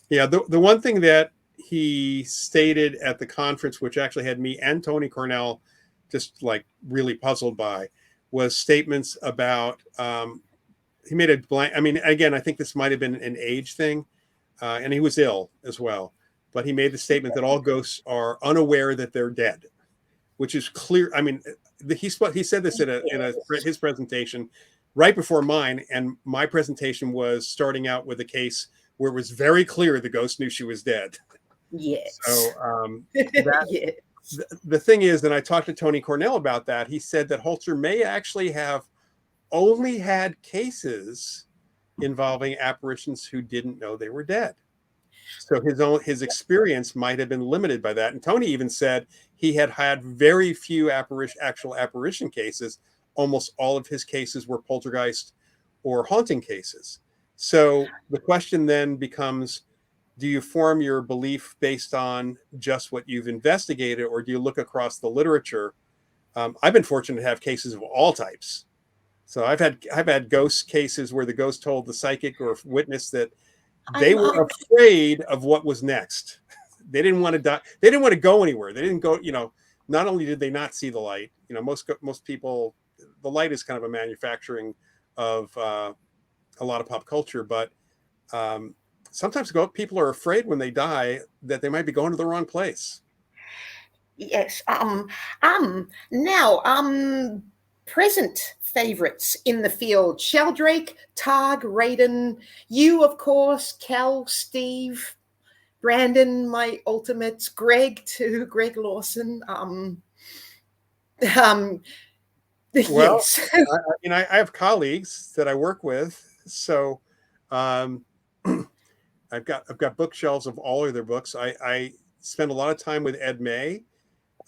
[SPEAKER 3] Yeah, the one thing that he stated at the conference, which actually had me and Tony Cornell just like really puzzled by, was statements about, he made a blank. Again, I think this might have been an age thing, and he was ill as well. But he made the statement that all ghosts are unaware that they're dead, which is clear. He said this in his presentation right before mine, and my presentation was starting out with a case where it was very clear the ghost knew she was dead.
[SPEAKER 1] Yes.
[SPEAKER 3] So
[SPEAKER 1] yes.
[SPEAKER 3] The thing is, and I talked to Tony Cornell about that. He said that Holzer may actually have only had cases involving apparitions who didn't know they were dead. So his experience might have been limited by that. And Tony even said he had very few actual apparition cases, almost all of his cases were poltergeist or haunting cases. So the question then becomes, do you form your belief based on just what you've investigated, or do you look across the literature? I've been fortunate to have cases of all types. So I've had ghost cases where the ghost told the psychic or witness that they
[SPEAKER 1] I'm
[SPEAKER 3] were afraid of what was next. They didn't want to die. They didn't want to go anywhere. They didn't go. Not only did they not see the light, most people, the light is kind of a manufacturing of a lot of pop culture, but sometimes people are afraid when they die that they might be going to the wrong place.
[SPEAKER 1] yes. Now, present favorites in the field: Sheldrake, Targ, Raiden, you, of course, Cal, Steve, Brandon, my ultimates, Greg too, Greg Lawson.
[SPEAKER 3] Well,
[SPEAKER 1] Yes.
[SPEAKER 3] I have colleagues that I work with, so um, I've got bookshelves of all of their books. I spend a lot of time with Ed May.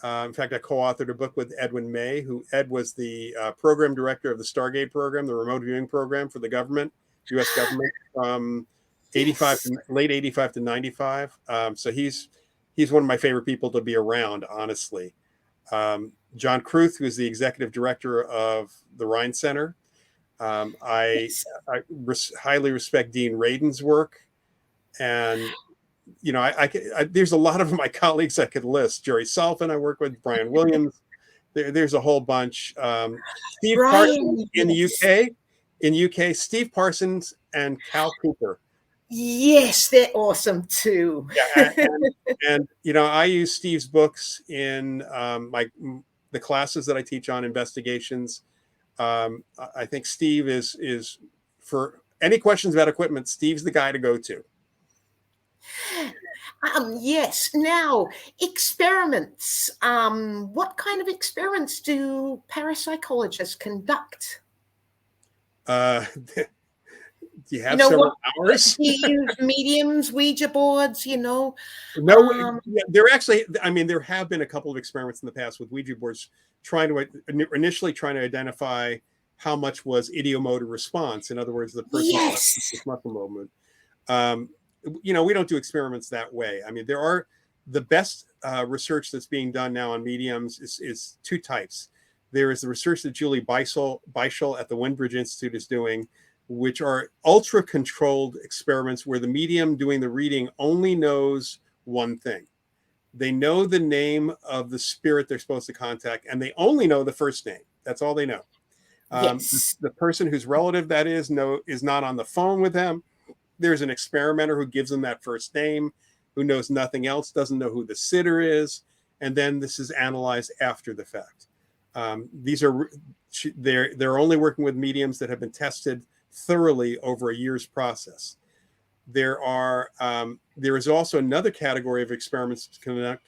[SPEAKER 3] In fact, I co-authored a book with Edwin May, Ed was the program director of the Stargate program, the remote viewing program for the government, U.S. government, from 85
[SPEAKER 1] Yes.
[SPEAKER 3] to late 85 to 95. So he's one of my favorite people to be around, honestly. John Kruth, who is the executive director of the Rhine Center.
[SPEAKER 1] Yes.
[SPEAKER 3] I highly respect Dean Radin's work. And there's a lot of my colleagues I could list. Jerry Salfin, I work with, Brian Williams. There's a whole bunch. Steve Parsons
[SPEAKER 1] Brian,
[SPEAKER 3] in the
[SPEAKER 1] yes.
[SPEAKER 3] UK. In UK, Steve Parsons and Cal Cooper.
[SPEAKER 1] Yes, they're awesome too.
[SPEAKER 3] Yeah, and I use Steve's books in the classes that I teach on investigations. I think Steve is for any questions about equipment. Steve's the guy to go to.
[SPEAKER 1] Yes. Now, experiments. What kind of experiments do parapsychologists conduct?
[SPEAKER 3] Uh, do you have
[SPEAKER 1] What
[SPEAKER 3] several
[SPEAKER 1] do
[SPEAKER 3] hours?
[SPEAKER 1] you use? Mediums, Ouija boards,
[SPEAKER 3] No,
[SPEAKER 1] Um,
[SPEAKER 3] there actually, there have been a couple of experiments in the past with Ouija boards initially trying to identify how much was idiomotor response. In other words, the person's
[SPEAKER 1] yes.
[SPEAKER 3] muscle movement. Um, we don't do experiments that way. There are the best research that's being done now on mediums is two types. There is the research that Julie Beischel at the Windbridge Institute is doing, which are ultra controlled experiments where the medium doing the reading only knows one thing. They know the name of the spirit they're supposed to contact, and they only know the first name. That's all they know.
[SPEAKER 1] Yes.
[SPEAKER 3] The person whose relative that is not on the phone with them. There's an experimenter who gives them that first name, who knows nothing else, doesn't know who the sitter is, and then this is analyzed after the fact. They're only working with mediums that have been tested thoroughly over a year's process. There is also another category of experiments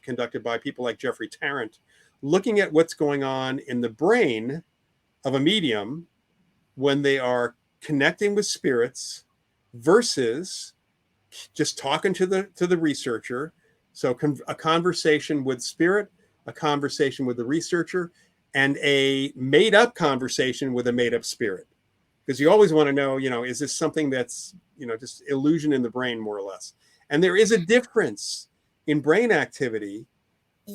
[SPEAKER 3] conducted by people like Jeffrey Tarrant, looking at what's going on in the brain of a medium when they are connecting with spirits versus just talking to the researcher. So a conversation with spirit, a conversation with the researcher, and a made up conversation with a made up spirit. Because you always want to know, is this something that's, just illusion in the brain, more or less? And there is a difference in brain activity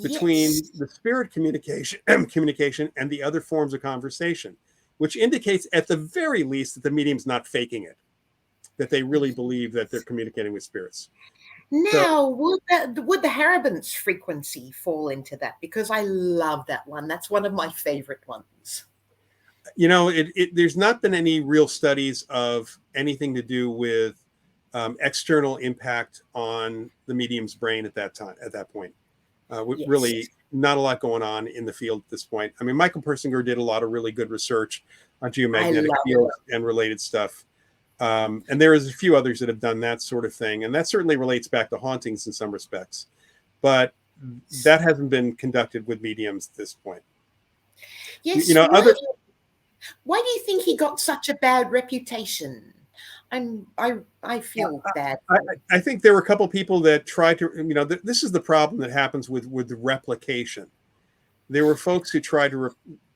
[SPEAKER 3] between
[SPEAKER 1] Yes.
[SPEAKER 3] the spirit communication and the other forms of conversation, which indicates at the very least that the medium's not faking it, that they really believe that they're communicating with spirits.
[SPEAKER 1] Now, would the Harabin's frequency fall into that? Because I love that one. That's one of my favorite ones.
[SPEAKER 3] There's not been any real studies of anything to do with external impact on the medium's brain at that point.
[SPEAKER 1] Yes.
[SPEAKER 3] Really not a lot going on in the field at this point. Michael Persinger did a lot of really good research on geomagnetic fields and related stuff. And there is a few others that have done that sort of thing. And that certainly relates back to hauntings in some respects. But that hasn't been conducted with mediums at this point.
[SPEAKER 1] Yes. Why do you think he got such a bad reputation? I feel bad.
[SPEAKER 3] I think there were a couple of people that tried to, this is the problem that happens with the replication. There were folks who tried to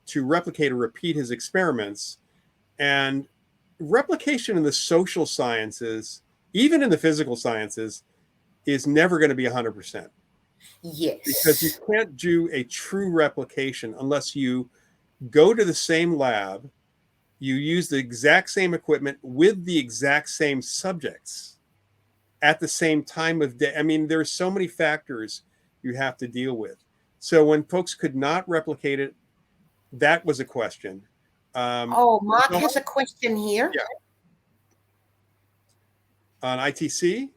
[SPEAKER 3] to replicate or repeat his experiments. And replication in the social sciences, even in the physical sciences, is never going to be 100%, because you
[SPEAKER 1] Yes.
[SPEAKER 3] can't do a true replication unless you go to the same lab, you use the exact same equipment with the exact same subjects at the same time of day. I mean, there's so many factors you have to deal with. So when folks could not replicate it, that was a question.
[SPEAKER 1] Oh, Mark
[SPEAKER 3] So,
[SPEAKER 1] has a question here.
[SPEAKER 3] yeah, on ITC.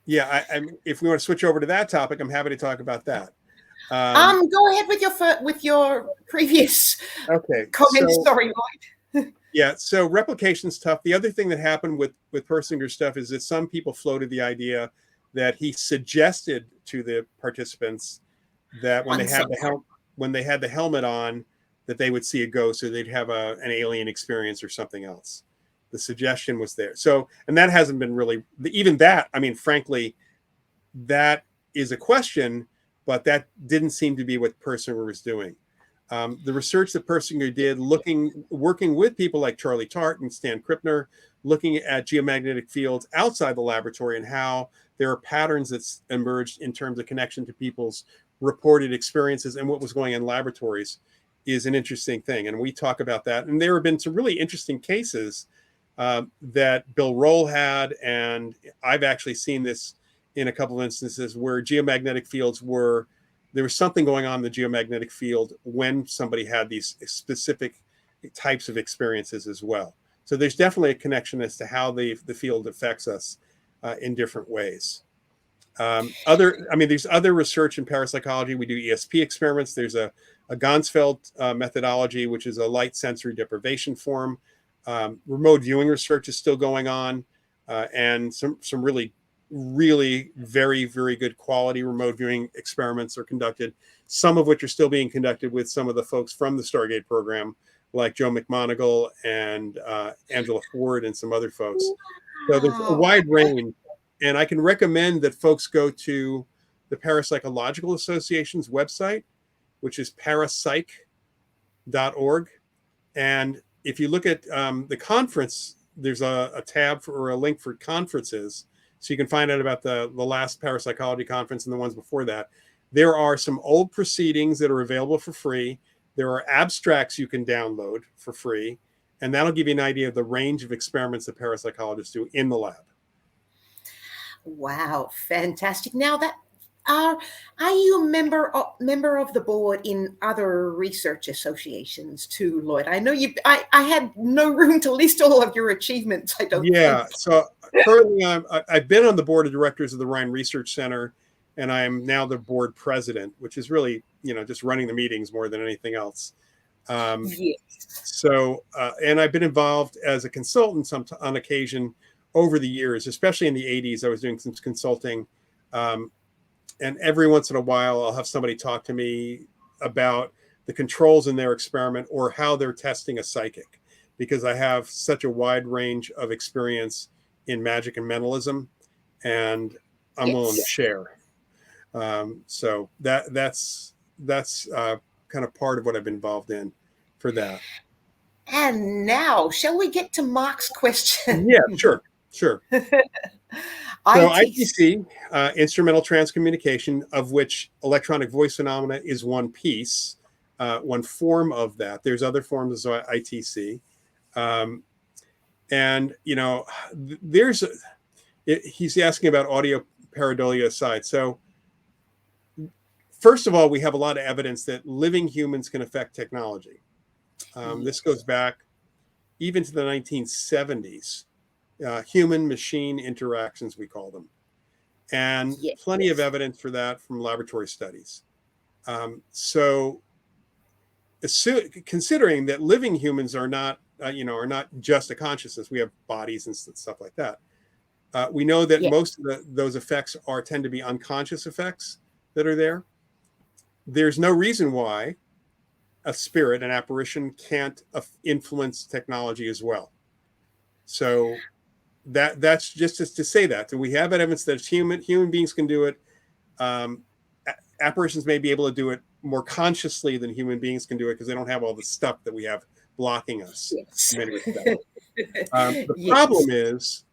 [SPEAKER 3] Yeah, if we want to switch over to that topic, I'm happy to talk about that.
[SPEAKER 1] Go ahead with your previous
[SPEAKER 3] Okay,
[SPEAKER 1] comment.
[SPEAKER 3] so
[SPEAKER 1] Sorry, Loyd.
[SPEAKER 3] yeah, so replication's tough. The other thing that happened with Persinger's stuff is that some people floated the idea that he suggested to the participants that when they had the helmet on, that they would see a ghost, or they'd have an alien experience or something else. The suggestion was there. So, and that hasn't been really, even that, I mean, frankly, that is a question, but that didn't seem to be what Persinger was doing. The research that Persinger did, working with people like Charlie Tart and Stan Krippner, looking at geomagnetic fields outside the laboratory and how there are patterns that's emerged in terms of connection to people's reported experiences and what was going on in laboratories, is an interesting thing. And we talk about that. And there have been some really interesting cases that Bill Roll had, and I've actually seen this in a couple of instances where geomagnetic fields there was something going on in the geomagnetic field when somebody had these specific types of experiences as well. So there's definitely a connection as to how the field affects us in different ways. There's other research in parapsychology. We do ESP experiments. There's a Gansfeld methodology, which is a light sensory deprivation form. Remote viewing research is still going on, and some really very, very good quality remote viewing experiments are conducted, some of which are still being conducted with some of the folks from the Stargate program, like Joe McMoneagle and Angela Ford and some other folks. So there's a wide range, and I can recommend that folks go to the Parapsychological Association's website, which is parapsych.org. And if you look at the conference, there's a tab or a link for conferences. So you can find out about the last parapsychology conference and the ones before that. There are some old proceedings that are available for free. There are abstracts you can download for free. And that'll give you an idea of the range of experiments that parapsychologists do in the lab.
[SPEAKER 1] Wow, fantastic. Now are you a member of the board in other research associations too, Loyd? I know I had no room to list all of your achievements, I don't think.
[SPEAKER 3] So currently I've been on the board of directors of the Rhine Research Center, and I'm now the board president, which is really, just running the meetings more than anything else.
[SPEAKER 1] Yes.
[SPEAKER 3] So, and I've been involved as a consultant on occasion over the years, especially in the 80s. I was doing some consulting. And every once in a while, I'll have somebody talk to me about the controls in their experiment or how they're testing a psychic, because I have such a wide range of experience in magic and mentalism, and I'm willing to share. So that's kind of part of what I've been involved in for that.
[SPEAKER 1] And now, shall we get to Mark's question?
[SPEAKER 3] Yeah, sure. So ITC, instrumental transcommunication, of which electronic voice phenomena is one piece, one form of that. There's other forms of ITC. He's asking about audio pareidolia aside. So first of all, we have a lot of evidence that living humans can affect technology. This goes back even to the 1970s. Human-machine interactions, we call them. And plenty of evidence for that from laboratory studies. So considering that living humans are not just a consciousness, we have bodies and stuff like that. We know that most of those effects tend to be unconscious effects that are there. There's no reason why a spirit, an apparition, can't influence technology as well. So that's just to say that. So we have evidence that human beings can do it. Apparitions may be able to do it more consciously than human beings can do it because they don't have all the stuff that we have blocking us
[SPEAKER 1] Yes.
[SPEAKER 3] in many respects. The
[SPEAKER 1] Yes.
[SPEAKER 3] problem is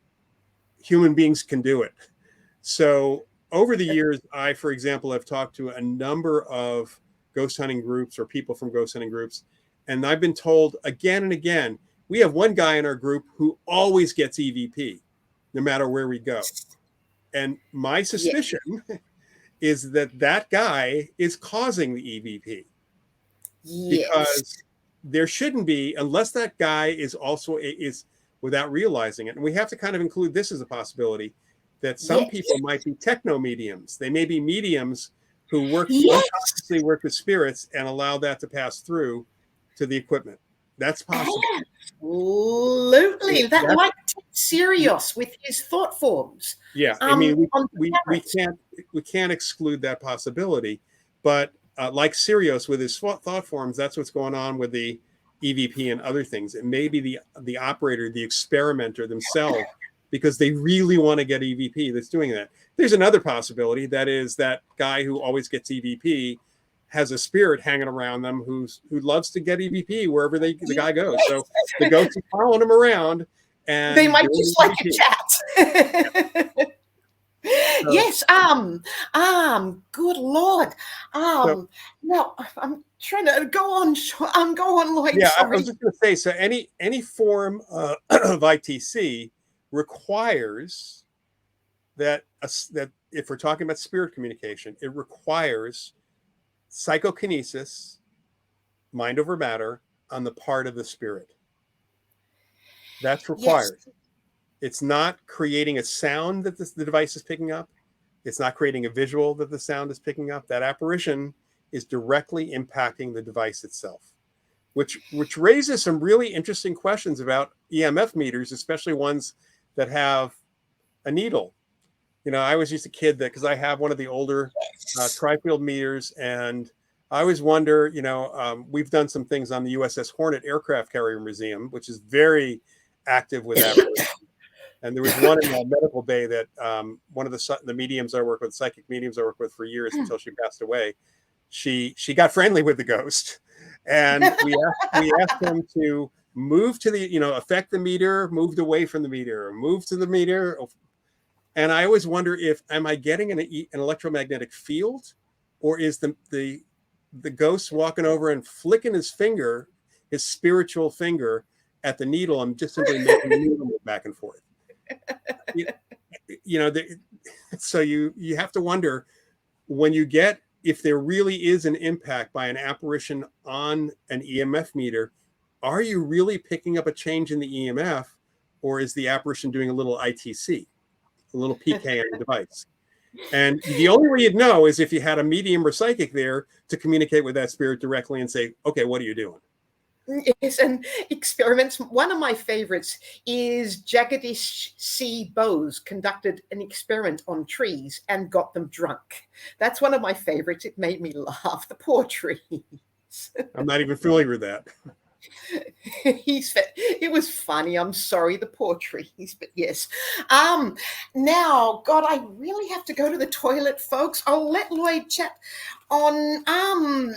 [SPEAKER 3] human beings can do it. So over the years, I, for example, have talked to a number of ghost hunting groups or people from ghost hunting groups, and I've been told again and again, we have one guy in our group who always gets EVP, no matter where we go. And my suspicion is that that guy is causing the EVP.
[SPEAKER 1] Yes.
[SPEAKER 3] Because there shouldn't be, unless that guy is also is without realizing it. And we have to kind of include this as a possibility that some people might be techno mediums. They may be mediums who unconsciously work with spirits and allow that to pass through to the equipment. That's possible.
[SPEAKER 1] Absolutely. That like Sirius with his thought forms.
[SPEAKER 3] Yeah, I mean, we can't exclude that possibility, but like Sirius with his thought forms, that's what's going on with the EVP and other things. It may be the operator, the experimenter themselves, because they really want to get EVP that's doing that. There's another possibility, that is that guy who always gets EVP has a spirit hanging around them who loves to get EVP wherever the guy goes. So the ghost is following him around, and
[SPEAKER 1] they might just like to chat. Yes. Good Lord. Now I'm trying to go on. Go on, Loyd.
[SPEAKER 3] Yeah,
[SPEAKER 1] sorry.
[SPEAKER 3] I was just going to say. So any form of ITC requires that if we're talking about spirit communication, it requires psychokinesis, mind over matter, on the part of the spirit. That's required. Yes. It's not creating a sound that the device is picking up. It's not creating a visual that the sound is picking up. That apparition is directly impacting the device itself, which raises some really interesting questions about EMF meters, especially ones that have a needle. You know, I was just a kid that, because I have one of the older tri-field meters, and I always wonder, you know, we've done some things on the USS Hornet Aircraft Carrier Museum, which is very active with apparitions. And there was one in the medical bay that one of the mediums I work with, psychic mediums I work with for years until she passed away, she got friendly with the ghost, and we asked them to move to the, you know, affect the meter, moved away from the meter, move to the meter. And I always wonder, am I getting an electromagnetic field, or is the ghost walking over and flicking his finger, his spiritual finger, at the needle and just simply making the needle move back and forth? You know, so you have to wonder, when you get, if there really is an impact by an apparition on an EMF meter, are you really picking up a change in the EMF, or is the apparition doing a little ITC, a little PK on the device? And the only way you'd know is if you had a medium or psychic there to communicate with that spirit directly and say, okay, what are you doing?
[SPEAKER 1] Yes, and experiments. One of my favorites is Jagadish C. Bose conducted an experiment on trees and got them drunk. That's one of my favorites. It made me laugh. The poor trees.
[SPEAKER 3] I'm not even familiar with that.
[SPEAKER 1] It was funny. I'm sorry, the poor trees, but yes. Now, God, I really have to go to the toilet, folks. I'll let Loyd chat on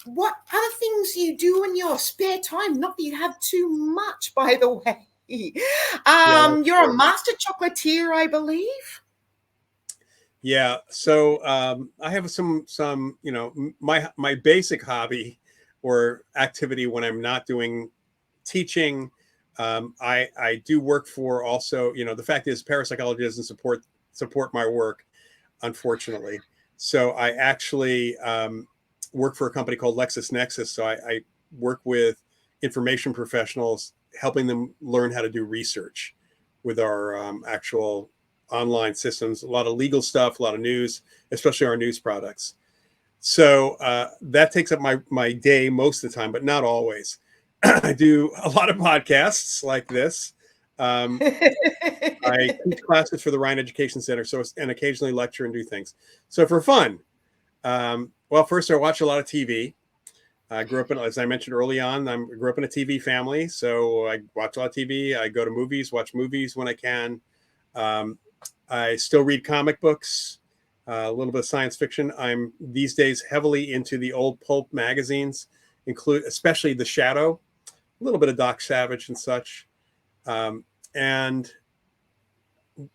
[SPEAKER 1] what other things you do in your spare time. Not that you have too much, by the way. You're a master chocolatier, I believe.
[SPEAKER 3] Yeah. So I have some, you know, my basic hobby or activity when I'm not doing teaching. I do work for, also, you know, the fact is parapsychology doesn't support my work, unfortunately. So I actually work for a company called LexisNexis. So I work with information professionals, helping them learn how to do research with our actual online systems, a lot of legal stuff, a lot of news, especially our news products. So that takes up my day most of the time, but not always. I do a lot of podcasts like this. I teach classes for the Ryan Education Center, and occasionally lecture and do things. So for fun, well, first I watch a lot of TV. I grew up in, as I mentioned early on, I grew up in a TV family. So I watch a lot of TV. I go to movies, watch movies when I can. I still read comic books. a little bit of science fiction. I'm these days heavily into the old pulp magazines, especially The Shadow, a little bit of Doc Savage and such. And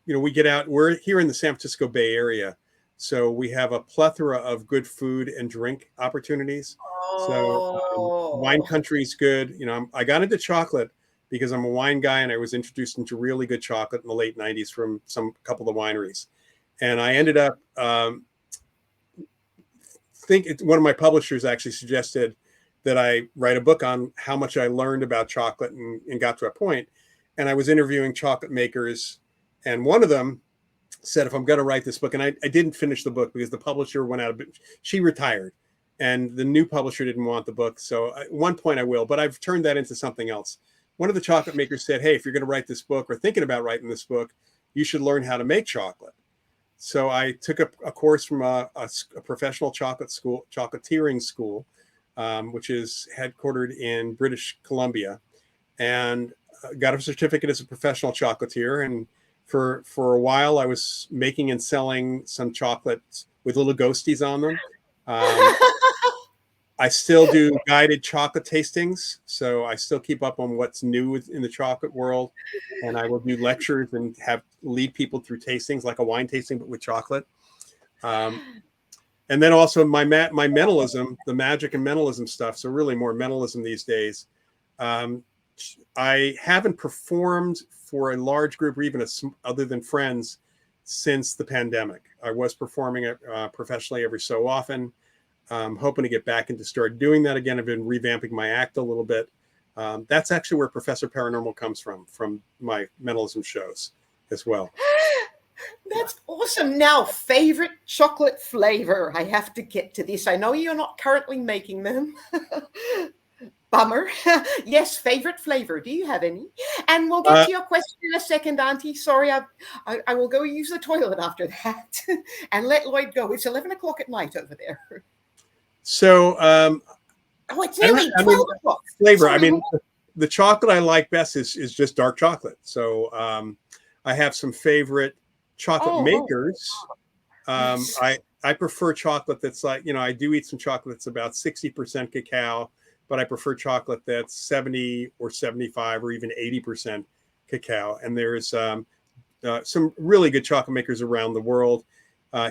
[SPEAKER 3] we get out. We're here in the San Francisco Bay Area, so we have a plethora of good food and drink opportunities. So wine
[SPEAKER 1] Oh,
[SPEAKER 3] country is good. I got into chocolate because I'm a wine guy, and I was introduced into really good chocolate in the late '90s from some couple of wineries, and I ended up one of my publishers actually suggested that I write a book on how much I learned about chocolate and got to a point. And I was interviewing chocolate makers, and one of them said, if I'm going to write this book, and I didn't finish the book because the publisher went out of it. She retired, and the new publisher didn't want the book. So at one point I will, but I've turned that into something else. One of the chocolate makers said, hey, if you're going to write this book or thinking about writing this book, you should learn how to make chocolate. So I took a course from a professional chocolatiering school, which is headquartered in British Columbia, and got a certificate as a professional chocolatier. And for a while, I was making and selling some chocolates with little ghosties on them. I still do guided chocolate tastings, so I still keep up on what's new in the chocolate world, and I will do lectures and lead people through tastings, like a wine tasting but with chocolate. And then also my mentalism, the magic and mentalism stuff. So really more mentalism these days. I haven't performed for a large group or even other than friends since the pandemic. I was performing professionally every so often. Hoping to get back into start doing that again. I've been revamping my act a little bit. That's actually where Professor Paranormal comes from my mentalism shows as well.
[SPEAKER 1] that's awesome. Now, favorite chocolate flavor. I have to get to this. I know you're not currently making them. Bummer. Yes, favorite flavor. Do you have any? And we'll get to your question in a second, Auntie. Sorry, I will go use the toilet after that and let Loyd go. It's 11 o'clock at night over there.
[SPEAKER 3] So,
[SPEAKER 1] oh, it's nearly 12 o'clock.
[SPEAKER 3] Flavor.
[SPEAKER 1] Sorry.
[SPEAKER 3] I mean, the chocolate I like best is just dark chocolate. So I have some favorite chocolate makers.
[SPEAKER 1] Yes.
[SPEAKER 3] I prefer chocolate that's like, I do eat some chocolate that's about 60% cacao, but I prefer chocolate that's 70 or 75 or even 80% cacao. And there's some really good chocolate makers around the world.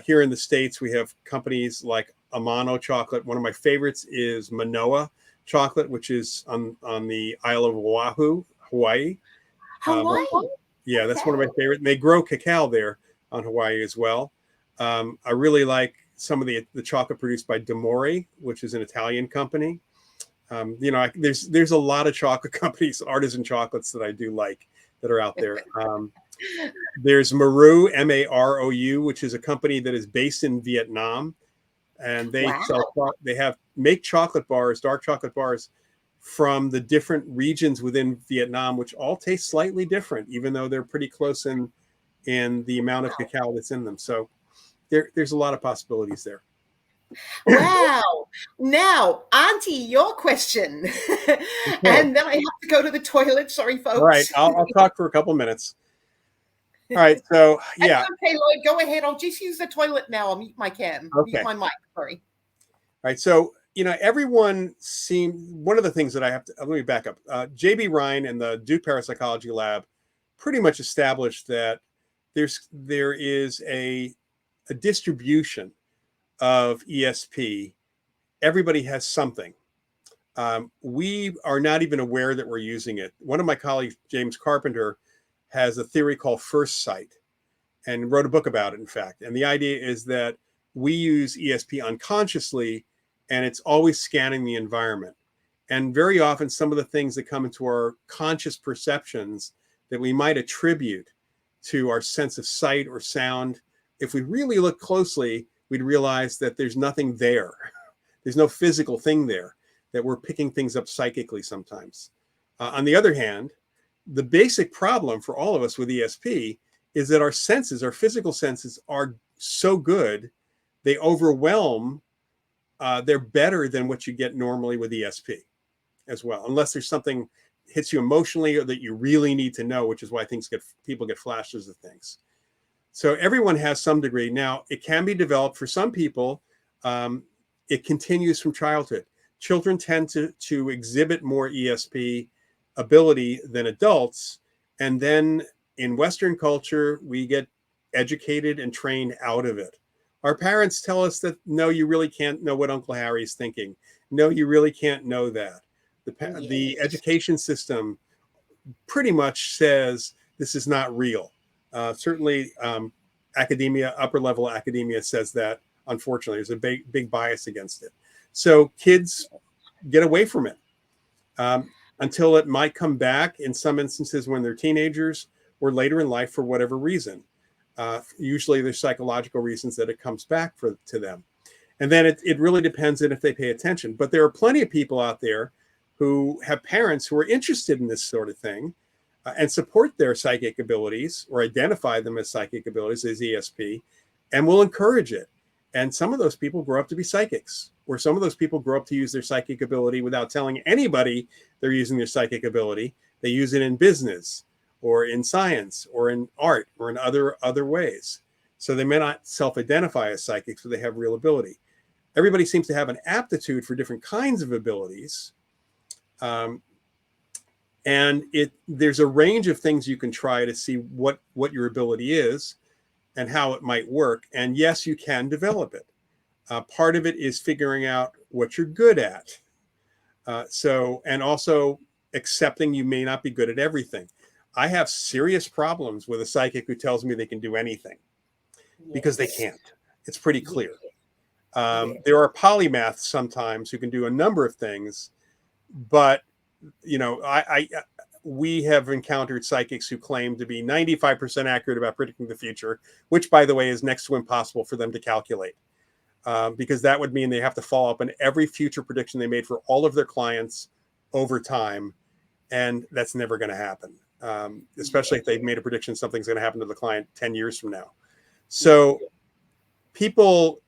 [SPEAKER 3] Here in the States, we have companies like Amano Chocolate. One of my favorites is Manoa Chocolate, which is on the Isle of Oahu, Hawaii.
[SPEAKER 1] Hawaii.
[SPEAKER 3] Yeah, that's one of my favorite. And they grow cacao there on Hawaii as well. I really like some of the chocolate produced by D'Amore, which is an Italian company. There's a lot of chocolate companies, artisan chocolates that I do like that are out there. There's Marou, Marou, which is a company that is based in Vietnam, and they make chocolate bars, dark chocolate bars, from the different regions within Vietnam, which all taste slightly different, even though they're pretty close in the amount of cacao that's in them. So there's a lot of possibilities there.
[SPEAKER 1] Wow. Now, Auntie, your question. Okay. And then I have to go to the toilet. Sorry, folks.
[SPEAKER 3] All right. I'll talk for a couple minutes. All right. So, yeah.
[SPEAKER 1] Okay, Loyd, go ahead. I'll just use the toilet now. I'll mute my cam. Okay. Mute my mic. Sorry.
[SPEAKER 3] All right. So, everyone one of the things that I have to, let me back up. J.B. Ryan and the Duke Parapsychology Lab pretty much established that there is a distribution of ESP. Everybody has something. We are not even aware that we're using it. One of my colleagues, James Carpenter, has a theory called first sight and wrote a book about it, in fact. And the idea is that we use ESP unconsciously, and it's always scanning the environment. And very often, some of the things that come into our conscious perceptions that we might attribute to our sense of sight or sound, if we really look closely, we'd realize that there's nothing there. There's no physical thing there, that we're picking things up psychically sometimes. On the other hand, the basic problem for all of us with ESP is that our senses, our physical senses, are so good, they overwhelm, they're better than what you get normally with ESP as well, unless there's something hits you emotionally or that you really need to know, which is why people get flashes of things. So everyone has some degree. Now, it can be developed for some people. It continues from childhood. Children tend to exhibit more ESP ability than adults. And then in Western culture, we get educated and trained out of it. Our parents tell us that, no, you really can't know what Uncle Harry's thinking. No, you really can't know that. The education system pretty much says this is not real. Certainly, academia, upper level academia says that. Unfortunately, there's a big bias against it. So kids get away from it until it might come back in some instances when they're teenagers or later in life for whatever reason. Usually, there's psychological reasons that it comes back to them. And then it really depends on if they pay attention. But there are plenty of people out there who have parents who are interested in this sort of thing and support their psychic abilities or identify them as psychic abilities, as ESP, and will encourage it. And some of those people grow up to be psychics, or some of those people grow up to use their psychic ability without telling anybody they're using their psychic ability. They use it in business or in science or in art or in other ways. So they may not self-identify as psychics, but they have real ability. Everybody seems to have an aptitude for different kinds of abilities. And there's a range of things you can try to see what your ability is and how it might work. And yes, you can develop it. Part of it is figuring out what you're good at. And also accepting you may not be good at everything. I have serious problems with a psychic who tells me they can do anything because they can't. It's pretty clear. There are polymaths sometimes who can do a number of things, but we have encountered psychics who claim to be 95% accurate about predicting the future, which, by the way, is next to impossible for them to calculate, because that would mean they have to follow up on every future prediction they made for all of their clients over time, and that's never going to happen, especially if they've made a prediction something's going to happen to the client 10 years from now. So people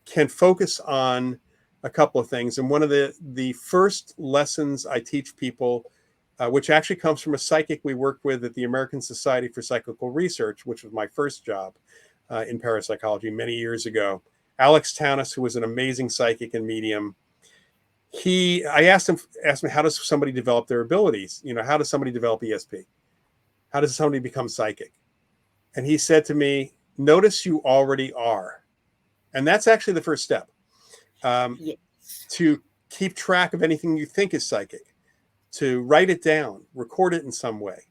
[SPEAKER 3] can focus on a couple of things. And one of the first lessons I teach people, which actually comes from a psychic we worked with at the American Society for Psychical Research, which was my first job in parapsychology many years ago. Alex Tanis, who was an amazing psychic and medium, I asked him, how does somebody develop their abilities? How does somebody develop ESP? How does somebody become psychic? And he said to me, notice you already are. And that's actually the first step. To keep track of anything you think is psychic, to write it down, record it in some way,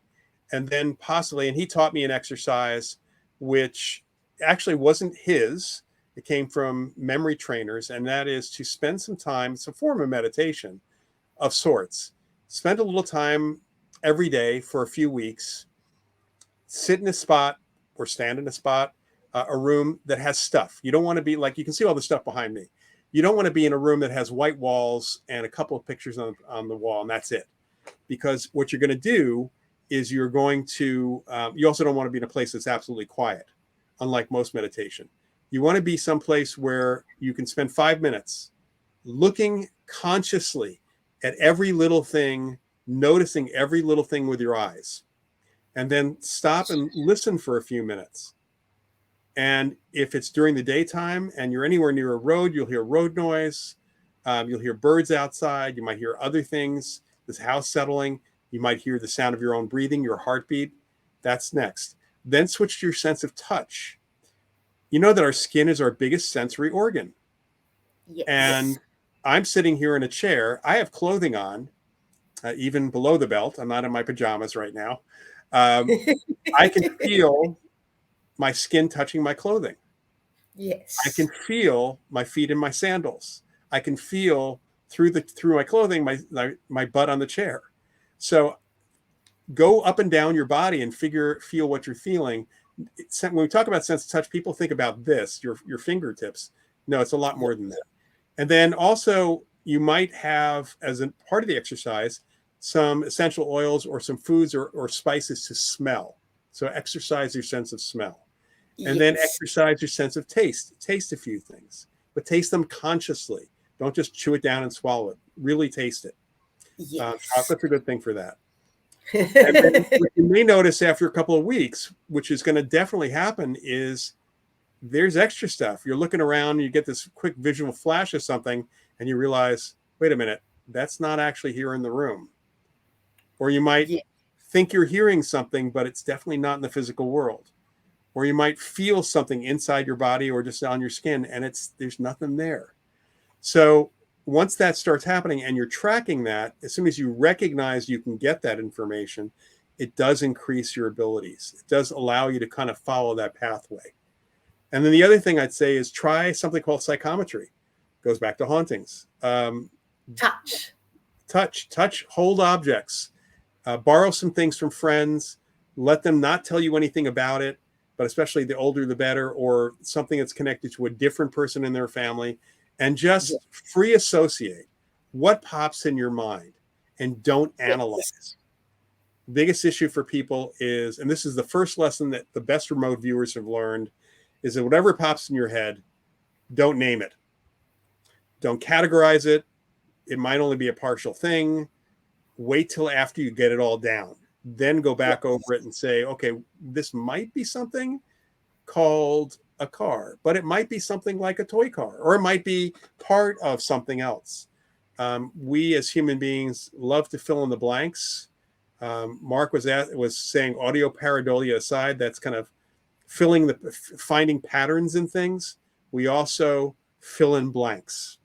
[SPEAKER 3] and then possibly, and he taught me an exercise which actually wasn't his, it came from memory trainers, and that is to spend some time, it's a form of meditation of sorts, spend a little time every day for a few weeks, sit in a spot or stand in a spot, a room that has stuff. You don't want to be like, you can see all the stuff behind me. You don't want to be in a room that has white walls and a couple of pictures on the wall, and that's it. Because what you're going to do is you're going to, you also don't want to be in a place that's absolutely quiet, unlike most meditation. You want to be someplace where you can spend 5 minutes looking consciously at every little thing, noticing every little thing with your eyes, and then stop and listen for a few minutes. And if it's during the daytime and you're anywhere near a road, you'll hear road noise. You'll hear birds outside. You might hear other things, this house settling. You might hear the sound of your own breathing, your heartbeat. That's next. Then switch to your sense of touch. You know that our skin is our biggest sensory organ.
[SPEAKER 1] Yes.
[SPEAKER 3] And I'm sitting here in a chair. I have clothing on, even below the belt. I'm not in my pajamas right now. I can feel my skin touching my clothing.
[SPEAKER 1] Yes.
[SPEAKER 3] I can feel my feet in my sandals. I can feel through my clothing my butt on the chair. So go up and down your body and feel what you're feeling. When we talk about sense of touch, people think about this, your fingertips. No, it's a lot more than that. And then also you might have, as a part of the exercise, some essential oils or some foods or spices to smell. So exercise your sense of smell. And then exercise your sense of taste. Taste a few things, but taste them consciously. Don't just chew it down and swallow it. Really taste it. Chocolate's a good thing for that. And then what you may notice after a couple of weeks, which is going to definitely happen, is there's extra stuff. You're looking around, you get this quick visual flash of something, and you realize, wait a minute, that's not actually here in the room. Or you might
[SPEAKER 1] Yeah.
[SPEAKER 3] think you're hearing something, but it's definitely not in the physical world. Or you might feel something inside your body or just on your skin, and there's nothing there. So once that starts happening and you're tracking that, as soon as you recognize you can get that information, it does increase your abilities. It does allow you to kind of follow that pathway. And then the other thing I'd say is try something called psychometry. Goes back to hauntings. Touch, hold objects, borrow some things from friends, let them not tell you anything about it, but especially the older the better, or something that's connected to a different person in their family, and just free associate what pops in your mind and don't analyze. Biggest issue for people is, and this is the first lesson that the best remote viewers have learned, is that whatever pops in your head, don't name it. Don't categorize it. It might only be a partial thing. Wait till after you get it all down. Then go back over it and say, okay, this might be something called a car, but it might be something like a toy car, or it might be part of something else. We as human beings love to fill in the blanks. Mark was saying audio pareidolia aside, that's kind of finding patterns in things. We also fill in blanks.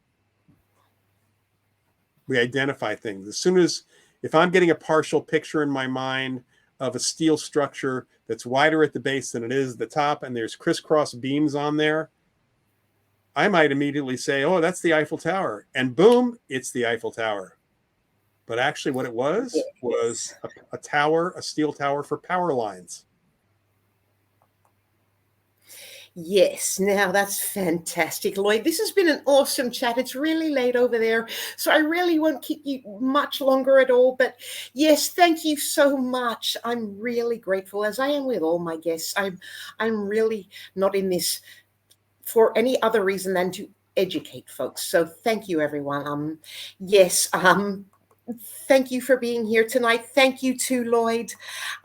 [SPEAKER 3] We identify things. As soon as, if I'm getting a partial picture in my mind of a steel structure that's wider at the base than it is at the top, and there's crisscross beams on there, I might immediately say, oh, that's the Eiffel Tower. And boom, it's the Eiffel Tower. But actually what it was a tower, a steel tower for power lines.
[SPEAKER 1] Yes, now that's fantastic, Loyd. This has been an awesome chat. It's really late over there, so I really won't keep you much longer at all. But yes, thank you so much. I'm really grateful, as I am with all my guests. I'm really not in this for any other reason than to educate folks. So thank you, everyone. Thank you for being here tonight. Thank you to Loyd.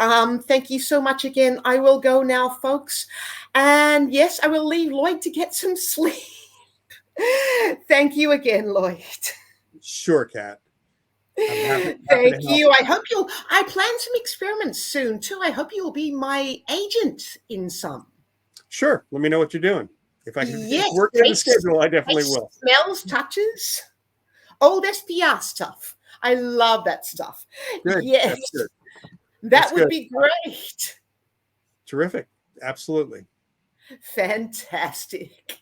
[SPEAKER 1] Thank you so much again. I will go now, folks. And yes, I will leave Loyd to get some sleep. Thank you again, Loyd.
[SPEAKER 3] Sure, Kat.
[SPEAKER 1] Thank you. I plan some experiments soon too. I hope you'll be my agent in some.
[SPEAKER 3] Sure. Let me know what you're doing. If I can work in the schedule, I definitely will.
[SPEAKER 1] Smells, touches, old SPR stuff. I love that stuff.
[SPEAKER 3] Good.
[SPEAKER 1] Yes. That would be great.
[SPEAKER 3] Terrific. Absolutely.
[SPEAKER 1] Fantastic.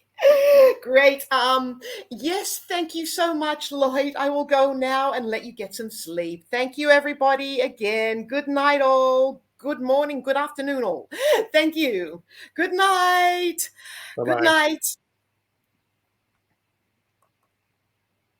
[SPEAKER 1] Great. Yes, thank you so much, Loyd. I will go now and let you get some sleep. Thank you, everybody, again. Good night, all. Good morning, good afternoon, all. Thank you. Good night.
[SPEAKER 3] Bye-bye.
[SPEAKER 1] Good night.